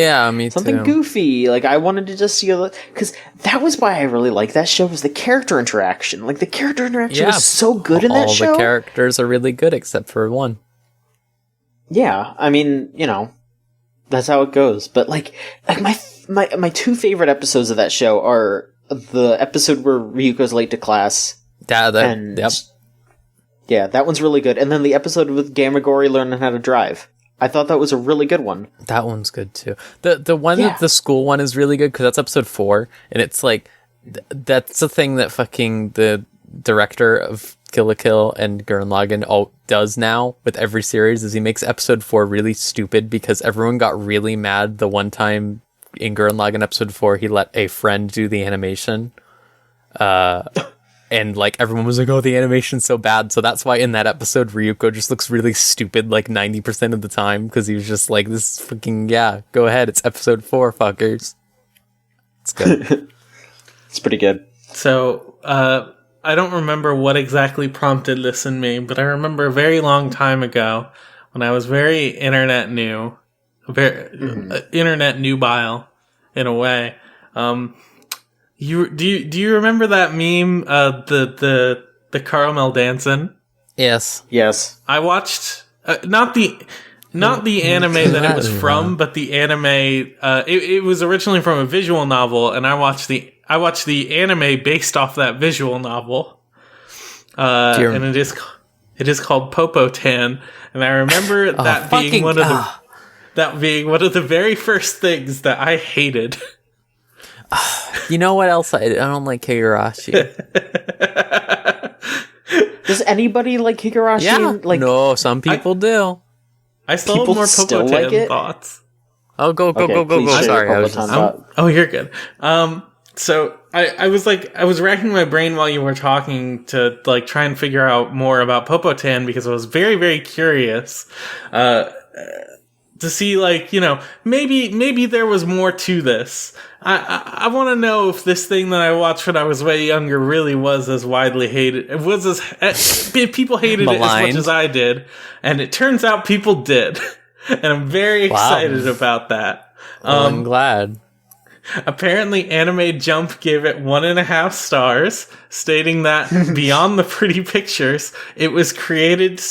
B: something goofy. Like I wanted to just see because that was why I really liked that show, was the character interaction. Like the character interaction was so good in that show.
A: All the characters are really good except for one.
B: Yeah, I mean, you know, that's how it goes. But like my 2 favorite episodes of that show are the episode where Ryuko's late to class.
A: Yep.
B: Yeah, that one's really good. And then the episode with Gamagori learning how to drive. I thought that was a really good one.
A: That one's good too. The one that the school one is really good because that's episode 4, and it's like that's the thing that fucking the director of Kill la Kill and Gurren Lagann does now with every series is he makes episode 4 really stupid because everyone got really mad the one time in Gurren Lagann episode 4 he let a friend do the animation. And, like, everyone was like, oh, the animation's so bad. So that's why in that episode, Ryuko just looks really stupid, like, 90% of the time. Because he was just like, this is fucking, go ahead. It's episode 4, fuckers. It's good.
B: It's pretty good.
C: So, I don't remember what exactly prompted this in me, but I remember a very long time ago when I was very internet nubile, in a way. Do you remember that meme? The caramel dancing.
B: Yes.
C: I watched not the anime that it was from, but the anime. It was originally from a visual novel, and I watched the anime based off that visual novel. And it is called Popotan, and I remember that being one of the very first things that I hated.
A: You know what else? I don't like Higurashi.
B: Does anybody like Higurashi?
A: Yeah. No, some people do.
C: I still have more Popotan thoughts.
A: Oh, go. Sorry, I was
C: you're good. So I was racking my brain while you were talking to like try and figure out more about Popotan because I was very, very curious to see, like, you know, maybe there was more to this. I want to know if this thing that I watched when I was way younger really was as widely hated. It was as people hated it as much as I did, and it turns out people did, and I'm very excited about that.
A: I'm glad.
C: Apparently, Anime Jump gave it 1.5 stars, stating that beyond the pretty pictures, it was created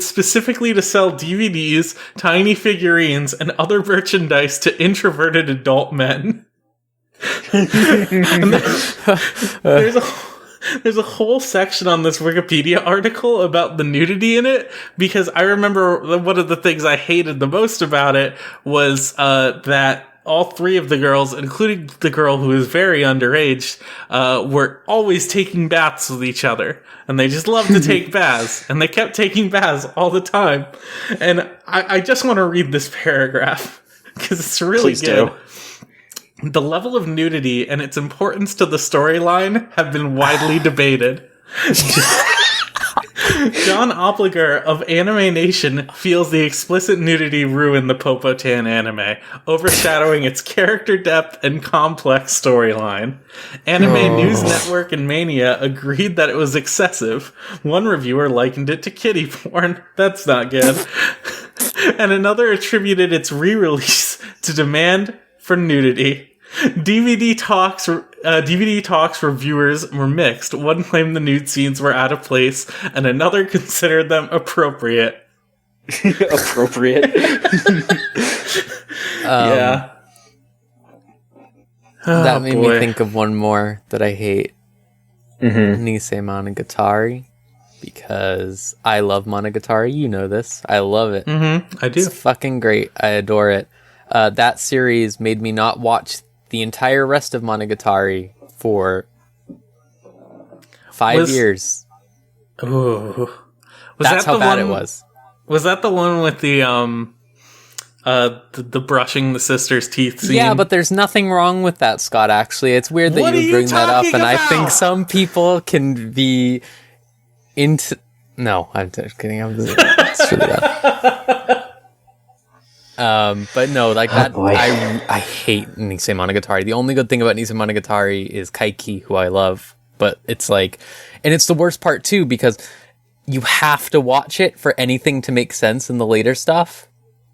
C: specifically to sell DVDs, tiny figurines, and other merchandise to introverted adult men. There's a whole section on this Wikipedia article about the nudity in it, because I remember one of the things I hated the most about it was that all three of the girls, including the girl who is very underage, were always taking baths with each other. And they just loved to take baths. And they kept taking baths all the time. And I just want to read this paragraph, because it's really good. Do. The level of nudity and its importance to the storyline have been widely debated. John Opliger of Anime Nation feels the explicit nudity ruined the Popotan anime, overshadowing its character depth and complex storyline. Anime News Network and Mania agreed that it was excessive. One reviewer likened it to kiddie porn. That's not good. And another attributed its re-release to demand for nudity. DVD Talks reviewers were mixed. One claimed the nude scenes were out of place, and another considered them appropriate.
B: Appropriate?
C: Yeah.
A: That made me think of one more that I hate. Nisei Monogatari. Because I love Monogatari. You know this. I love it.
C: I do.
A: It's fucking great. I adore it. That series made me not watch the entire rest of Monogatari for 5 years.
C: Ooh.
A: That's how bad it was.
C: Was that the one with the brushing the sister's teeth scene?
A: Yeah, but there's nothing wrong with that, Scott, actually. It's weird that you would bring that up, and I think some people can be into... No, I'm just kidding. It's really bad. But no, like that, I hate Nisei Monogatari. The only good thing about Nisei Monogatari is Kaiki, who I love. But it's like, and it's the worst part too, because you have to watch it for anything to make sense in the later stuff,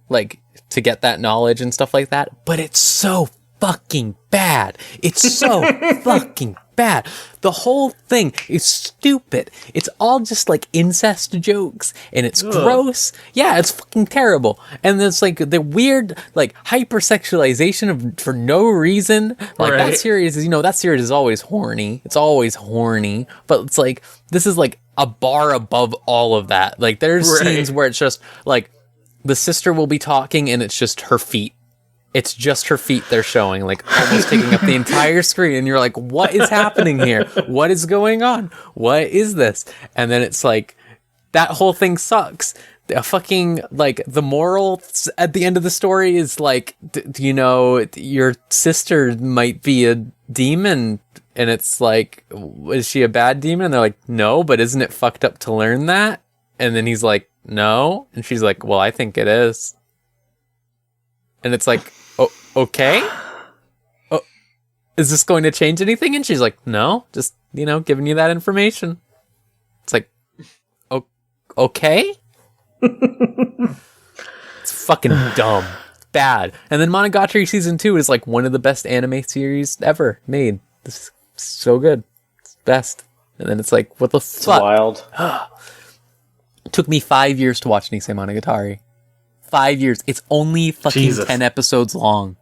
A: like to get that knowledge and stuff like that. But it's so fucking bad. It's so fucking bad. The whole thing is stupid. It's all just like incest jokes, and it's gross. Yeah, it's fucking terrible. And it's like the weird like hypersexualization for no reason. Like that series is, that series is always horny. It's always horny, but it's like this is like a bar above all of that. Like there's scenes where it's just like the sister will be talking and it's just her feet. It's just her feet they're showing, like almost taking up the entire screen. And you're like, what is happening here? What is going on? What is this? And then it's like, that whole thing sucks. Fucking, like, the moral at the end of the story is like, your sister might be a demon. And it's like, is she a bad demon? And they're like, no, but isn't it fucked up to learn that? And then he's like, no. And she's like, well, I think it is. And it's like, okay? Oh, is this going to change anything? And she's like, no, just, giving you that information. It's like, okay? It's fucking dumb. bad. And then Monogatari season 2 is like one of the best anime series ever made. This is so good. It's best. And then it's like, what the fuck?
B: It's wild.
A: It took me 5 years to watch Nisei Monogatari. 5 years. It's only fucking 10 episodes long.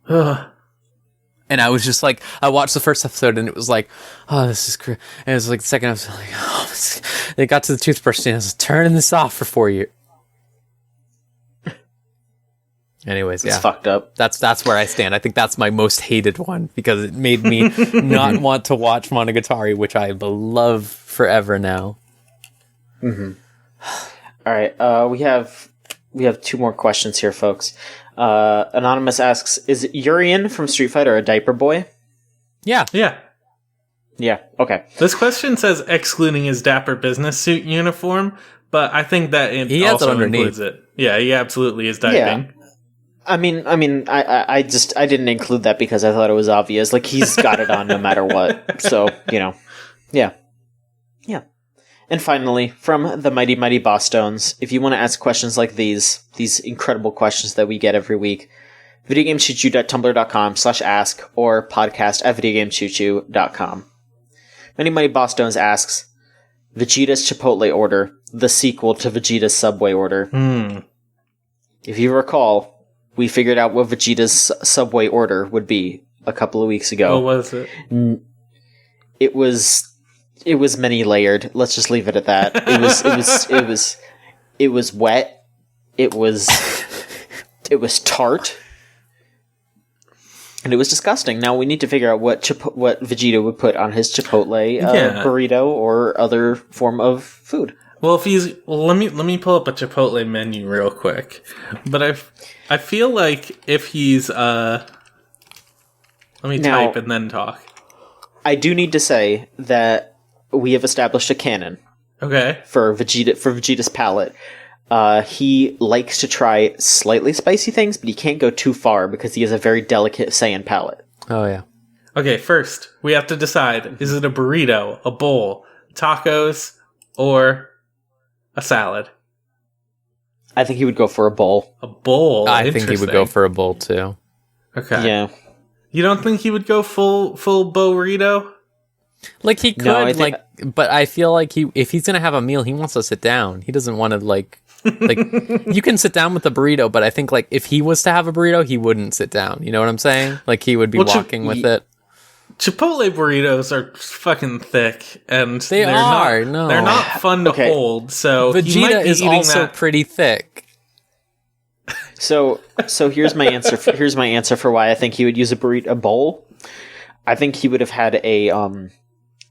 A: And I was just like, I watched the first episode and it was like, oh, this is great. And it was like the second episode, like, oh, they got to the toothbrush and I was turning this off for 4 years. Anyways, yeah.
B: It's fucked up.
A: That's where I stand. I think that's my most hated one because it made me not want to watch Monogatari, which I love forever now.
B: Mm-hmm. All right, we have 2 more questions here, folks. Anonymous asks, is Urien from Street Fighter a diaper boy?
A: Yeah.
B: Yeah, okay.
C: This question says excluding his dapper business suit uniform, but I think that it
A: he
C: also includes it. Yeah, he absolutely is diaping.
B: Yeah. I mean, I didn't include that because I thought it was obvious. Like, he's got it on no matter what. So, yeah. And finally, from the Mighty Mighty Bosstones, if you want to ask questions like these incredible questions that we get every week, videogamechuchu.tumblr.com/ask or podcast@videogamechuchu.com. Mighty Mighty Bosstones asks, Vegeta's Chipotle order, the sequel to Vegeta's Subway order. If you recall, we figured out what Vegeta's Subway order would be a couple of weeks ago.
C: What was it?
B: It was many layered. Let's just leave it at that. It was wet. It was tart. And it was disgusting. Now we need to figure out what Vegeta would put on his Chipotle burrito or other form of food.
C: Well, let me pull up a Chipotle menu real quick. But I feel like if he's let me type and then talk.
B: I do need to say that we have established a canon.
C: Okay.
B: For Vegeta's palate. He likes to try slightly spicy things, but he can't go too far because he has a very delicate Saiyan palate.
A: Oh, yeah.
C: Okay, first, we have to decide, is it a burrito, a bowl, tacos, or a salad?
B: I think he would go for a bowl.
C: A bowl?
A: I think he would go for a bowl, too.
C: Okay.
B: Yeah.
C: You don't think he would go full burrito?
A: Like, he could, but I feel like if he's gonna have a meal, he wants to sit down. He doesn't want to, like, you can sit down with the burrito, but I think, like, if he was to have a burrito, he wouldn't sit down. You know what I'm saying? Like, he would be walking with it.
C: Chipotle burritos are fucking thick, and
A: they're
C: not fun to hold, so
A: Vegeta is also pretty thick.
B: So here's my answer. Here's my answer for why I think he would use a bowl. I think he would have had a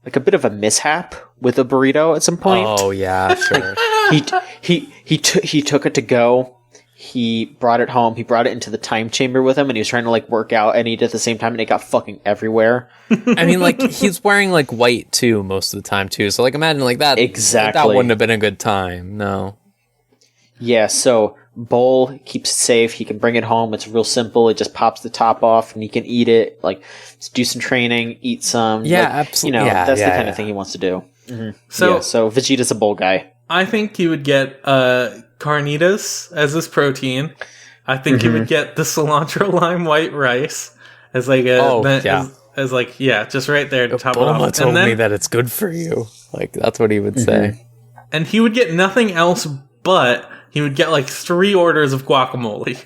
B: bit of a mishap with a burrito at some point.
A: Oh yeah, sure.
B: he took it to go. He brought it home. He brought it into the time chamber with him, and he was trying to like work out and eat at the same time, and it got fucking everywhere.
A: I mean, like, he's wearing like white too most of the time too. So like, imagine like that.
B: Exactly.
A: That wouldn't have been a good time. No.
B: Yeah. So bowl keeps it safe. He can bring it home. It's real simple. It just pops the top off, and he can eat it. Like, do some training, eat some.
A: Yeah,
B: like,
A: absolutely.
B: That's the kind of thing he wants to do. Mm-hmm. So Vegeta's a bowl guy.
C: I think he would get carnitas as his protein. I think he would get the cilantro lime white rice as like as like just right there to top it off.
A: Bulma told me that it's good for you. Like, that's what he would say.
C: And he would get nothing else, but he would get like 3 orders of guacamole.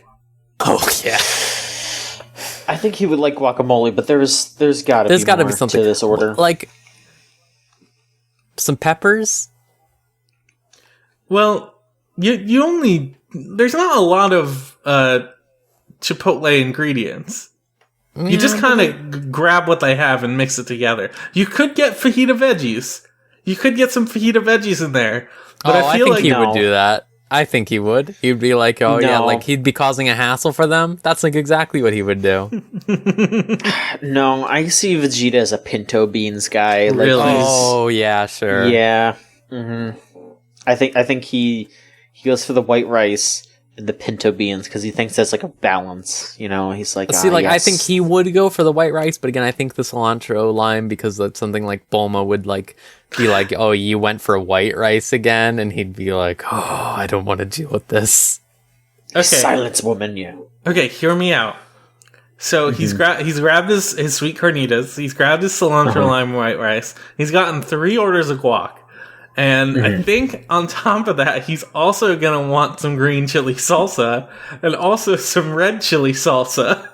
A: Oh yeah.
B: I think he would like guacamole, but there's got to be something to this order.
A: Like some peppers.
C: Well, you only... There's not a lot of Chipotle ingredients. You just kind of grab what they have and mix it together. You could get fajita veggies. You could get some fajita veggies in there. But I feel like
A: he would do that. I think he would. He'd be like, like he'd be causing a hassle for them. That's like exactly what he would do.
B: No, I see Vegeta as a pinto beans guy. Like,
C: really?
A: Oh, yeah, sure.
B: Yeah. Mm-hmm. I think he goes for the white rice and the pinto beans because he thinks that's like a balance. You know, he's like,
A: yes. I think he would go for the white rice, but again, I think the cilantro lime, because that's something like Bulma would like be like, oh, you went for white rice again, and he'd be like, oh, I don't want to deal with this.
C: Okay.
B: Silence, woman, you.
C: Okay, hear me out. So he's grabbed his sweet carnitas, he's grabbed his cilantro lime white rice, he's gotten 3 orders of guac. And I think on top of that, he's also going to want some green chili salsa and also some red chili salsa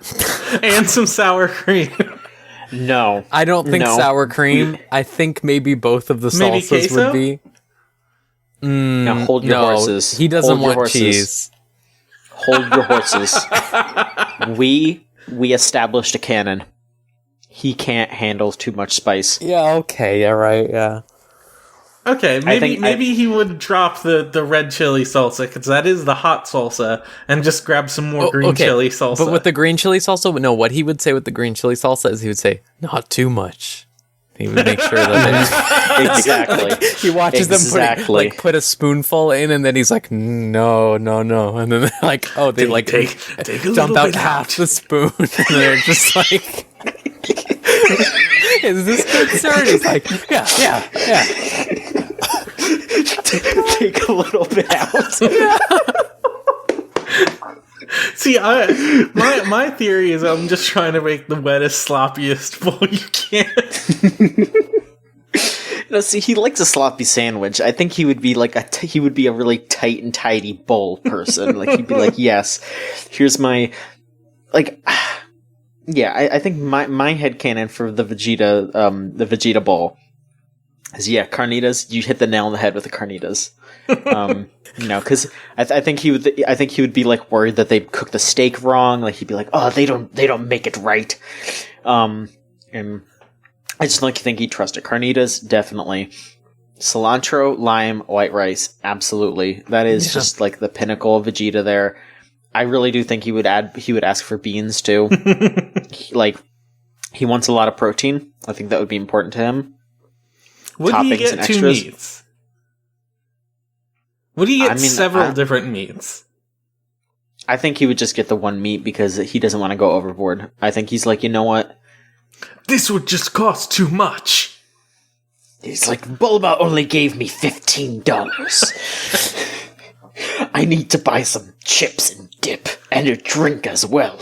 C: and some sour cream.
B: No.
A: I don't think sour cream. I think maybe both of the salsas would be.
B: Now hold your horses.
A: He doesn't want cheese.
B: Hold your horses. We established a canon. He can't handle too much spice.
A: Yeah, okay, yeah, right, yeah.
C: Okay, maybe he would drop the red chili salsa, because that is the hot salsa, and just grab some more green chili salsa.
A: But with the green chili salsa, no, what he would say with the green chili salsa is he would say, not too much. He would make sure that
B: exactly.
A: He watches them put a spoonful in, and then he's like, no. And then they're like, oh, they take dump out half the spoon, and they're just like, is this good, sir? And he's like, yeah.
B: Take a little bit out.
C: See, my theory is I'm just trying to make the wettest, sloppiest bowl you can.
B: No, see, he likes a sloppy sandwich. I think he would be like he would be a really tight and tidy bowl person. Like he'd be like, yes, here's my yeah. I think my headcanon for the Vegeta bowl is carnitas. You hit the nail on the head with the carnitas. Because I think he would be like worried that they cooked the steak wrong. Like he'd be like, oh, they don't make it right. And I just think he'd trust it. Carnitas, definitely. Cilantro, lime, white rice, absolutely. That is just like the pinnacle of Vegeta there. I really do think he would ask for beans too. He wants a lot of protein. I think that would be important to him.
C: Would he get 2 meats? Would he get several different meats?
B: I think he would just get the 1 meat because he doesn't want to go overboard. I think he's like, you know what?
C: This would just cost too much.
B: He's like, Bulma only gave me $15. I need to buy some chips and dip and a drink as well.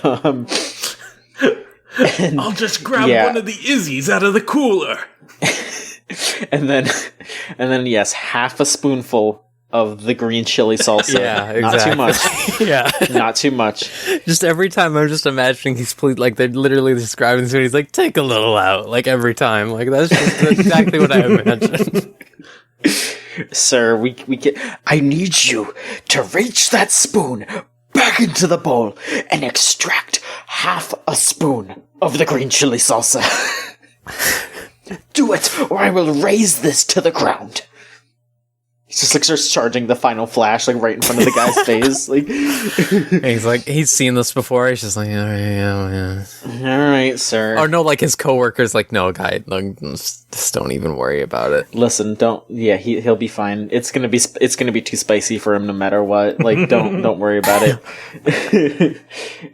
C: I'll just grab one of the Izzies out of the cooler.
B: and then yes, half a spoonful of the green chili salsa.
A: Yeah, exactly.
B: Not too much. Yeah. Not too much.
A: Just every time I'm just imagining like they're literally describing this, he's like, take a little out, like every time. Like that's exactly what I imagine.
B: Sir, we get. I need you to reach that spoon back into the bowl and extract half a spoon of the green chili salsa. Do it, or I will raise this to the ground. He just like starts charging the final flash like right in front of the guy's face. Like
A: he's like, he's seen this before. He's just like, yeah.
B: All right, sir.
A: Or no, like his coworker's like, no, guy, like, just don't even worry about it.
B: Listen, don't. Yeah, he'll be fine. It's gonna be too spicy for him no matter what. Like, don't worry about it.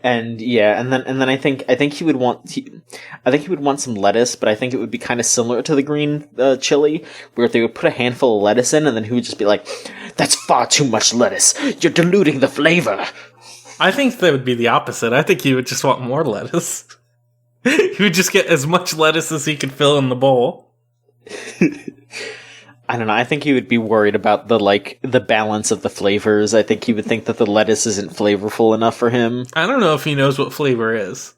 B: And then I think he would want some lettuce, but I think it would be kind of similar to the green chili, where they would put a handful of lettuce in, and then he would just be like, "That's far too much lettuce. You're diluting the flavor."
C: I think that would be the opposite. I think he would just want more lettuce. He would just get as much lettuce as he could fill in the bowl.
B: I don't know. I think he would be worried about the balance of the flavors. I think he would think that the lettuce isn't flavorful enough for him.
C: I don't know if he knows what flavor is.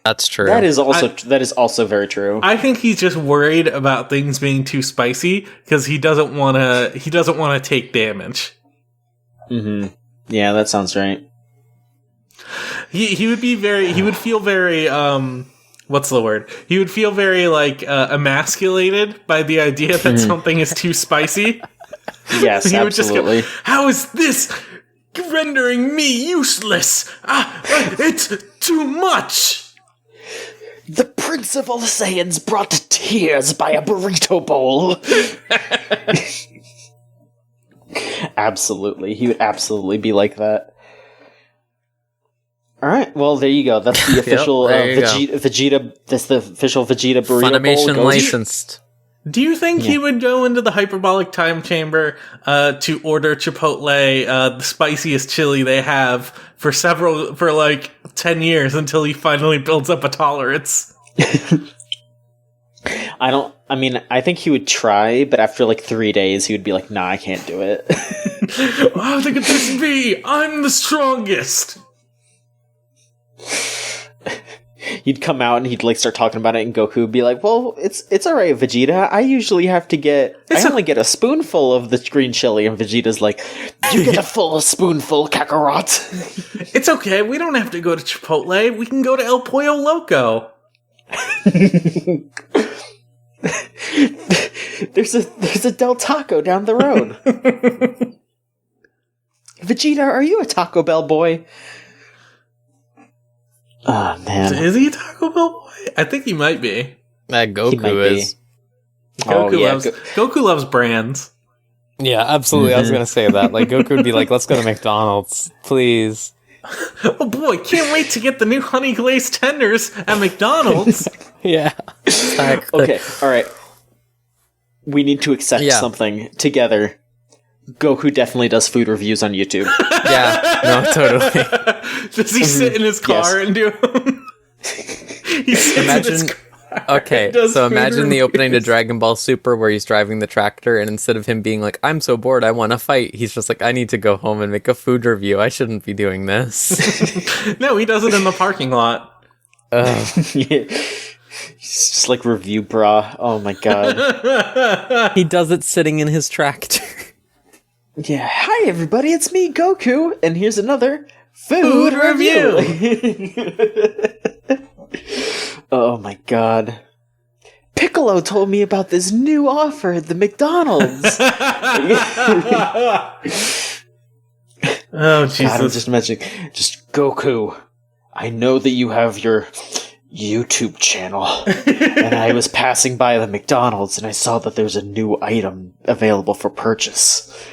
A: That's true.
B: That is also very true.
C: I think he's just worried about things being too spicy because he doesn't want to take damage.
B: Mm-hmm. Yeah, that sounds right.
C: He would feel very what's the word? He would feel very emasculated by the idea that something is too spicy.
B: Yes,
C: he
B: absolutely.
C: Would just go, how is this rendering me useless? It's too much.
B: The Prince of All Saiyans brought to tears by a burrito bowl. Absolutely. He would absolutely be like that. Alright, well, there you go. That's the official Vegeta. That's the official Vegeta burrito
A: Funimation
B: bowl.
A: licensed.
C: Do you think he would go into the hyperbolic time chamber to order Chipotle, the spiciest chili they have, for 10 years until he finally builds up a tolerance?
B: I think he would try, but after 3 days, he would be like, nah, I can't do it.
C: Oh, look at this me! I'm the strongest!
B: He'd come out and he'd start talking about it, and Goku would be like, well, it's alright, Vegeta. I usually have to only get a spoonful of the green chili, and Vegeta's like, you get a full spoonful, Kakarot.
C: It's okay, we don't have to go to Chipotle, we can go to El Pollo Loco.
B: There's a Del Taco down the road. Vegeta, are you a Taco Bell boy? Oh, man.
C: Is he a Taco Bell boy? I think he might be.
A: Goku is.
C: Goku loves brands.
A: Yeah, absolutely. I was going to say that. Goku would be like, let's go to McDonald's, please.
C: Oh boy, can't wait to get the new honey glazed tenders at McDonald's.
A: Yeah. Exactly.
B: Okay, alright. We need to accept something together. Goku definitely does food reviews on YouTube.
A: Yeah, no, totally.
C: Does he sit in his car and do them? He sits in his car.
A: Okay, so imagine the opening to Dragon Ball Super where he's driving the tractor, and instead of him being like, I'm so bored, I want to fight, he's just like, I need to go home and make a food review. I shouldn't be doing this.
C: No, he does it in the parking lot.
B: He's just review bra. Oh my god.
A: He does it sitting in his tractor.
B: Yeah, hi everybody, it's me, Goku, and here's another food review. Oh my god. Piccolo told me about this new offer at the McDonald's.
C: Oh, Jesus.
B: God, I'm just imagining, Goku, I know that you have your YouTube channel, and I was passing by the McDonald's and I saw that there's a new item available for purchase.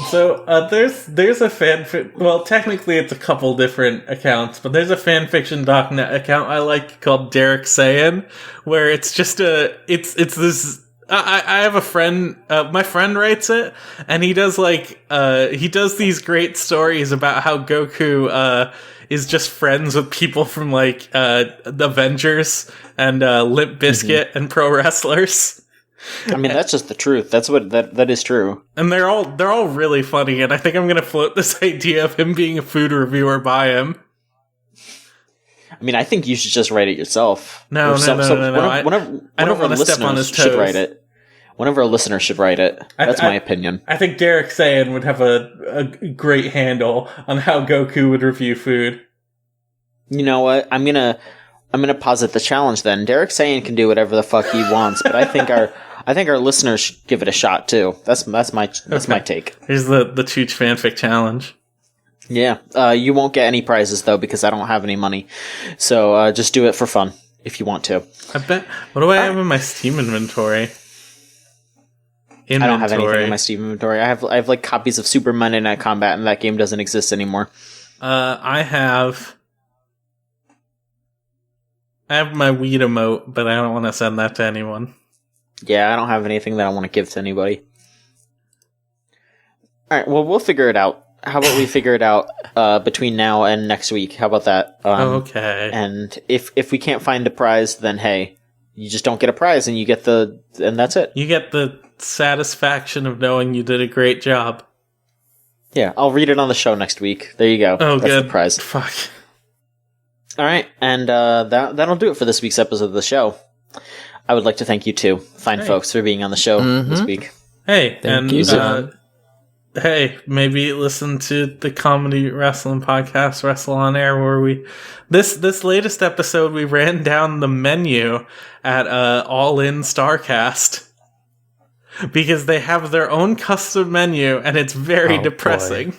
C: So there's a well, technically it's a couple different accounts, but there's a fanfiction.net account I like called Derek Sayin, where it's just it's this. I have a friend, my friend writes it, and he does these great stories about how Goku is just friends with people from the Avengers and Limp Bizkit and pro wrestlers.
B: I mean, that's just the truth. That's what that is true.
C: And they're all really funny, and I think I'm gonna float this idea of him being a food reviewer by him.
B: I mean, I think you should just write it yourself.
C: No. I don't want to step on his toes.
B: Should write it. One of our listeners should write it. That's my opinion.
C: I think Derek Sayin would have a great handle on how Goku would review food.
B: You know what? I'm gonna posit the challenge then. Derek Sayin can do whatever the fuck he wants, but I think our listeners should give it a shot too. That's my take.
C: Here's the Chooch fanfic challenge.
B: Yeah. You won't get any prizes though because I don't have any money. So just do it for fun if you want to.
C: I bet. What do I have in my Steam inventory?
B: I don't have anything in my Steam inventory. I have copies of Super Monday Night Combat, and that game doesn't exist anymore.
C: I have my weed emote, but I don't want to send that to anyone.
B: Yeah, I don't have anything that I want to give to anybody. Alright, well, we'll figure it out. How about we figure it out between now and next week? How about that?
C: Okay.
B: And if we can't find a prize, then hey, you just don't get a prize, and and that's it.
C: You get the satisfaction of knowing you did a great job.
B: Yeah, I'll read it on the show next week. There you go.
C: Oh,
B: that's
C: good.
B: The prize.
C: Fuck.
B: All right, and that'll do it for this week's episode of the show. I would like to thank you two, fine folks, for being on the show this week.
C: Hey,
A: thank you.
C: Hey, maybe listen to the comedy wrestling podcast, Wrestle on Air, where we this latest episode we ran down the menu at All In Starcast because they have their own custom menu and it's very depressing.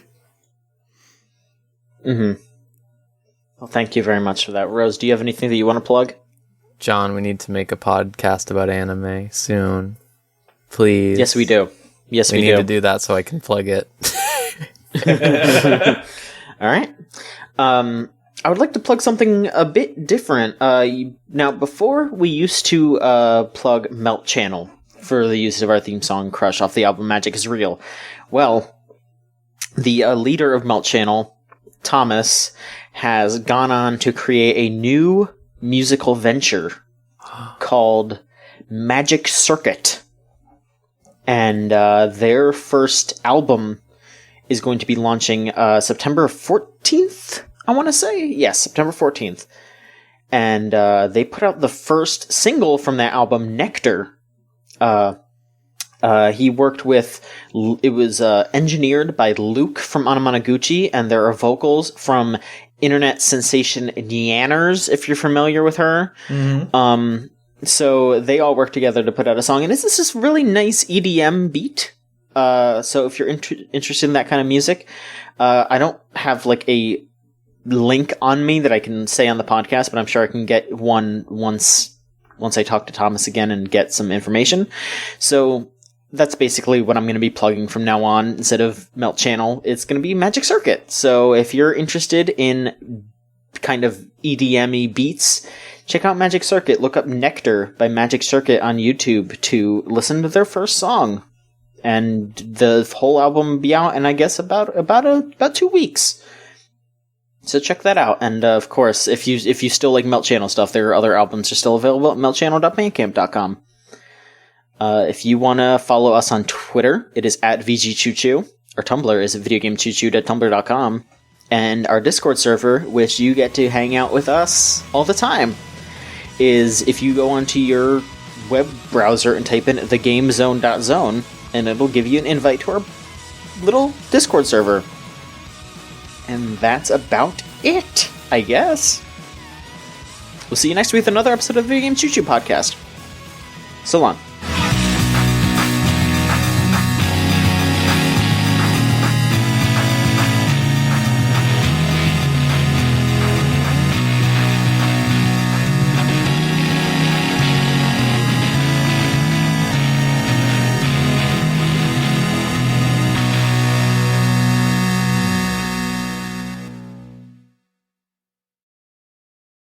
B: Mm-hmm. Well, thank you very much for that. Rose, do you have anything that you want to plug?
A: John, we need to make a podcast about anime soon. Please.
B: Yes, we do. Yes, we do.
A: We need to do that so I can plug it.
B: All right. I would like to plug something a bit different. Now, before we used to plug Melt Channel for the use of our theme song Crush off the album Magic is Real. Well, the leader of Melt Channel, Thomas, has gone on to create a new musical venture called Magic Circuit. And their first album is going to be launching September 14th, I want to say. Yes, September 14th. And they put out the first single from that album, Nectar. He worked with... It was engineered by Luke from Anamanaguchi, and there are vocals from internet sensation Nyanners, if you're familiar with her. Mm-hmm. So they all work together to put out a song, and it's this really nice EDM beat. So if you're interested in that kind of music, I don't have like a link on me that I can say on the podcast, but I'm sure I can get one once I talk to Thomas again and get some information. So that's basically what I'm going to be plugging from now on. Instead of Melt Channel, it's going to be Magic Circuit. So if you're interested in kind of EDM-y beats, check out Magic Circuit. Look up Nectar by Magic Circuit on YouTube to listen to their first song. And the whole album will be out in, I guess, about 2 weeks. So check that out. And of course, if you still like Melt Channel stuff, their other albums are still available at meltchannel.bandcamp.com. If you want to follow us on Twitter, it is at VGCC. Our Tumblr is at videogamechoochoo.tumblr.com. And our Discord server, which you get to hang out with us all the time, is if you go onto your web browser and type in thegamezone.zone, and it'll give you an invite to our little Discord server. And that's about it, I guess. We'll see you next week with another episode of the Video Game Choo Choo podcast. So long.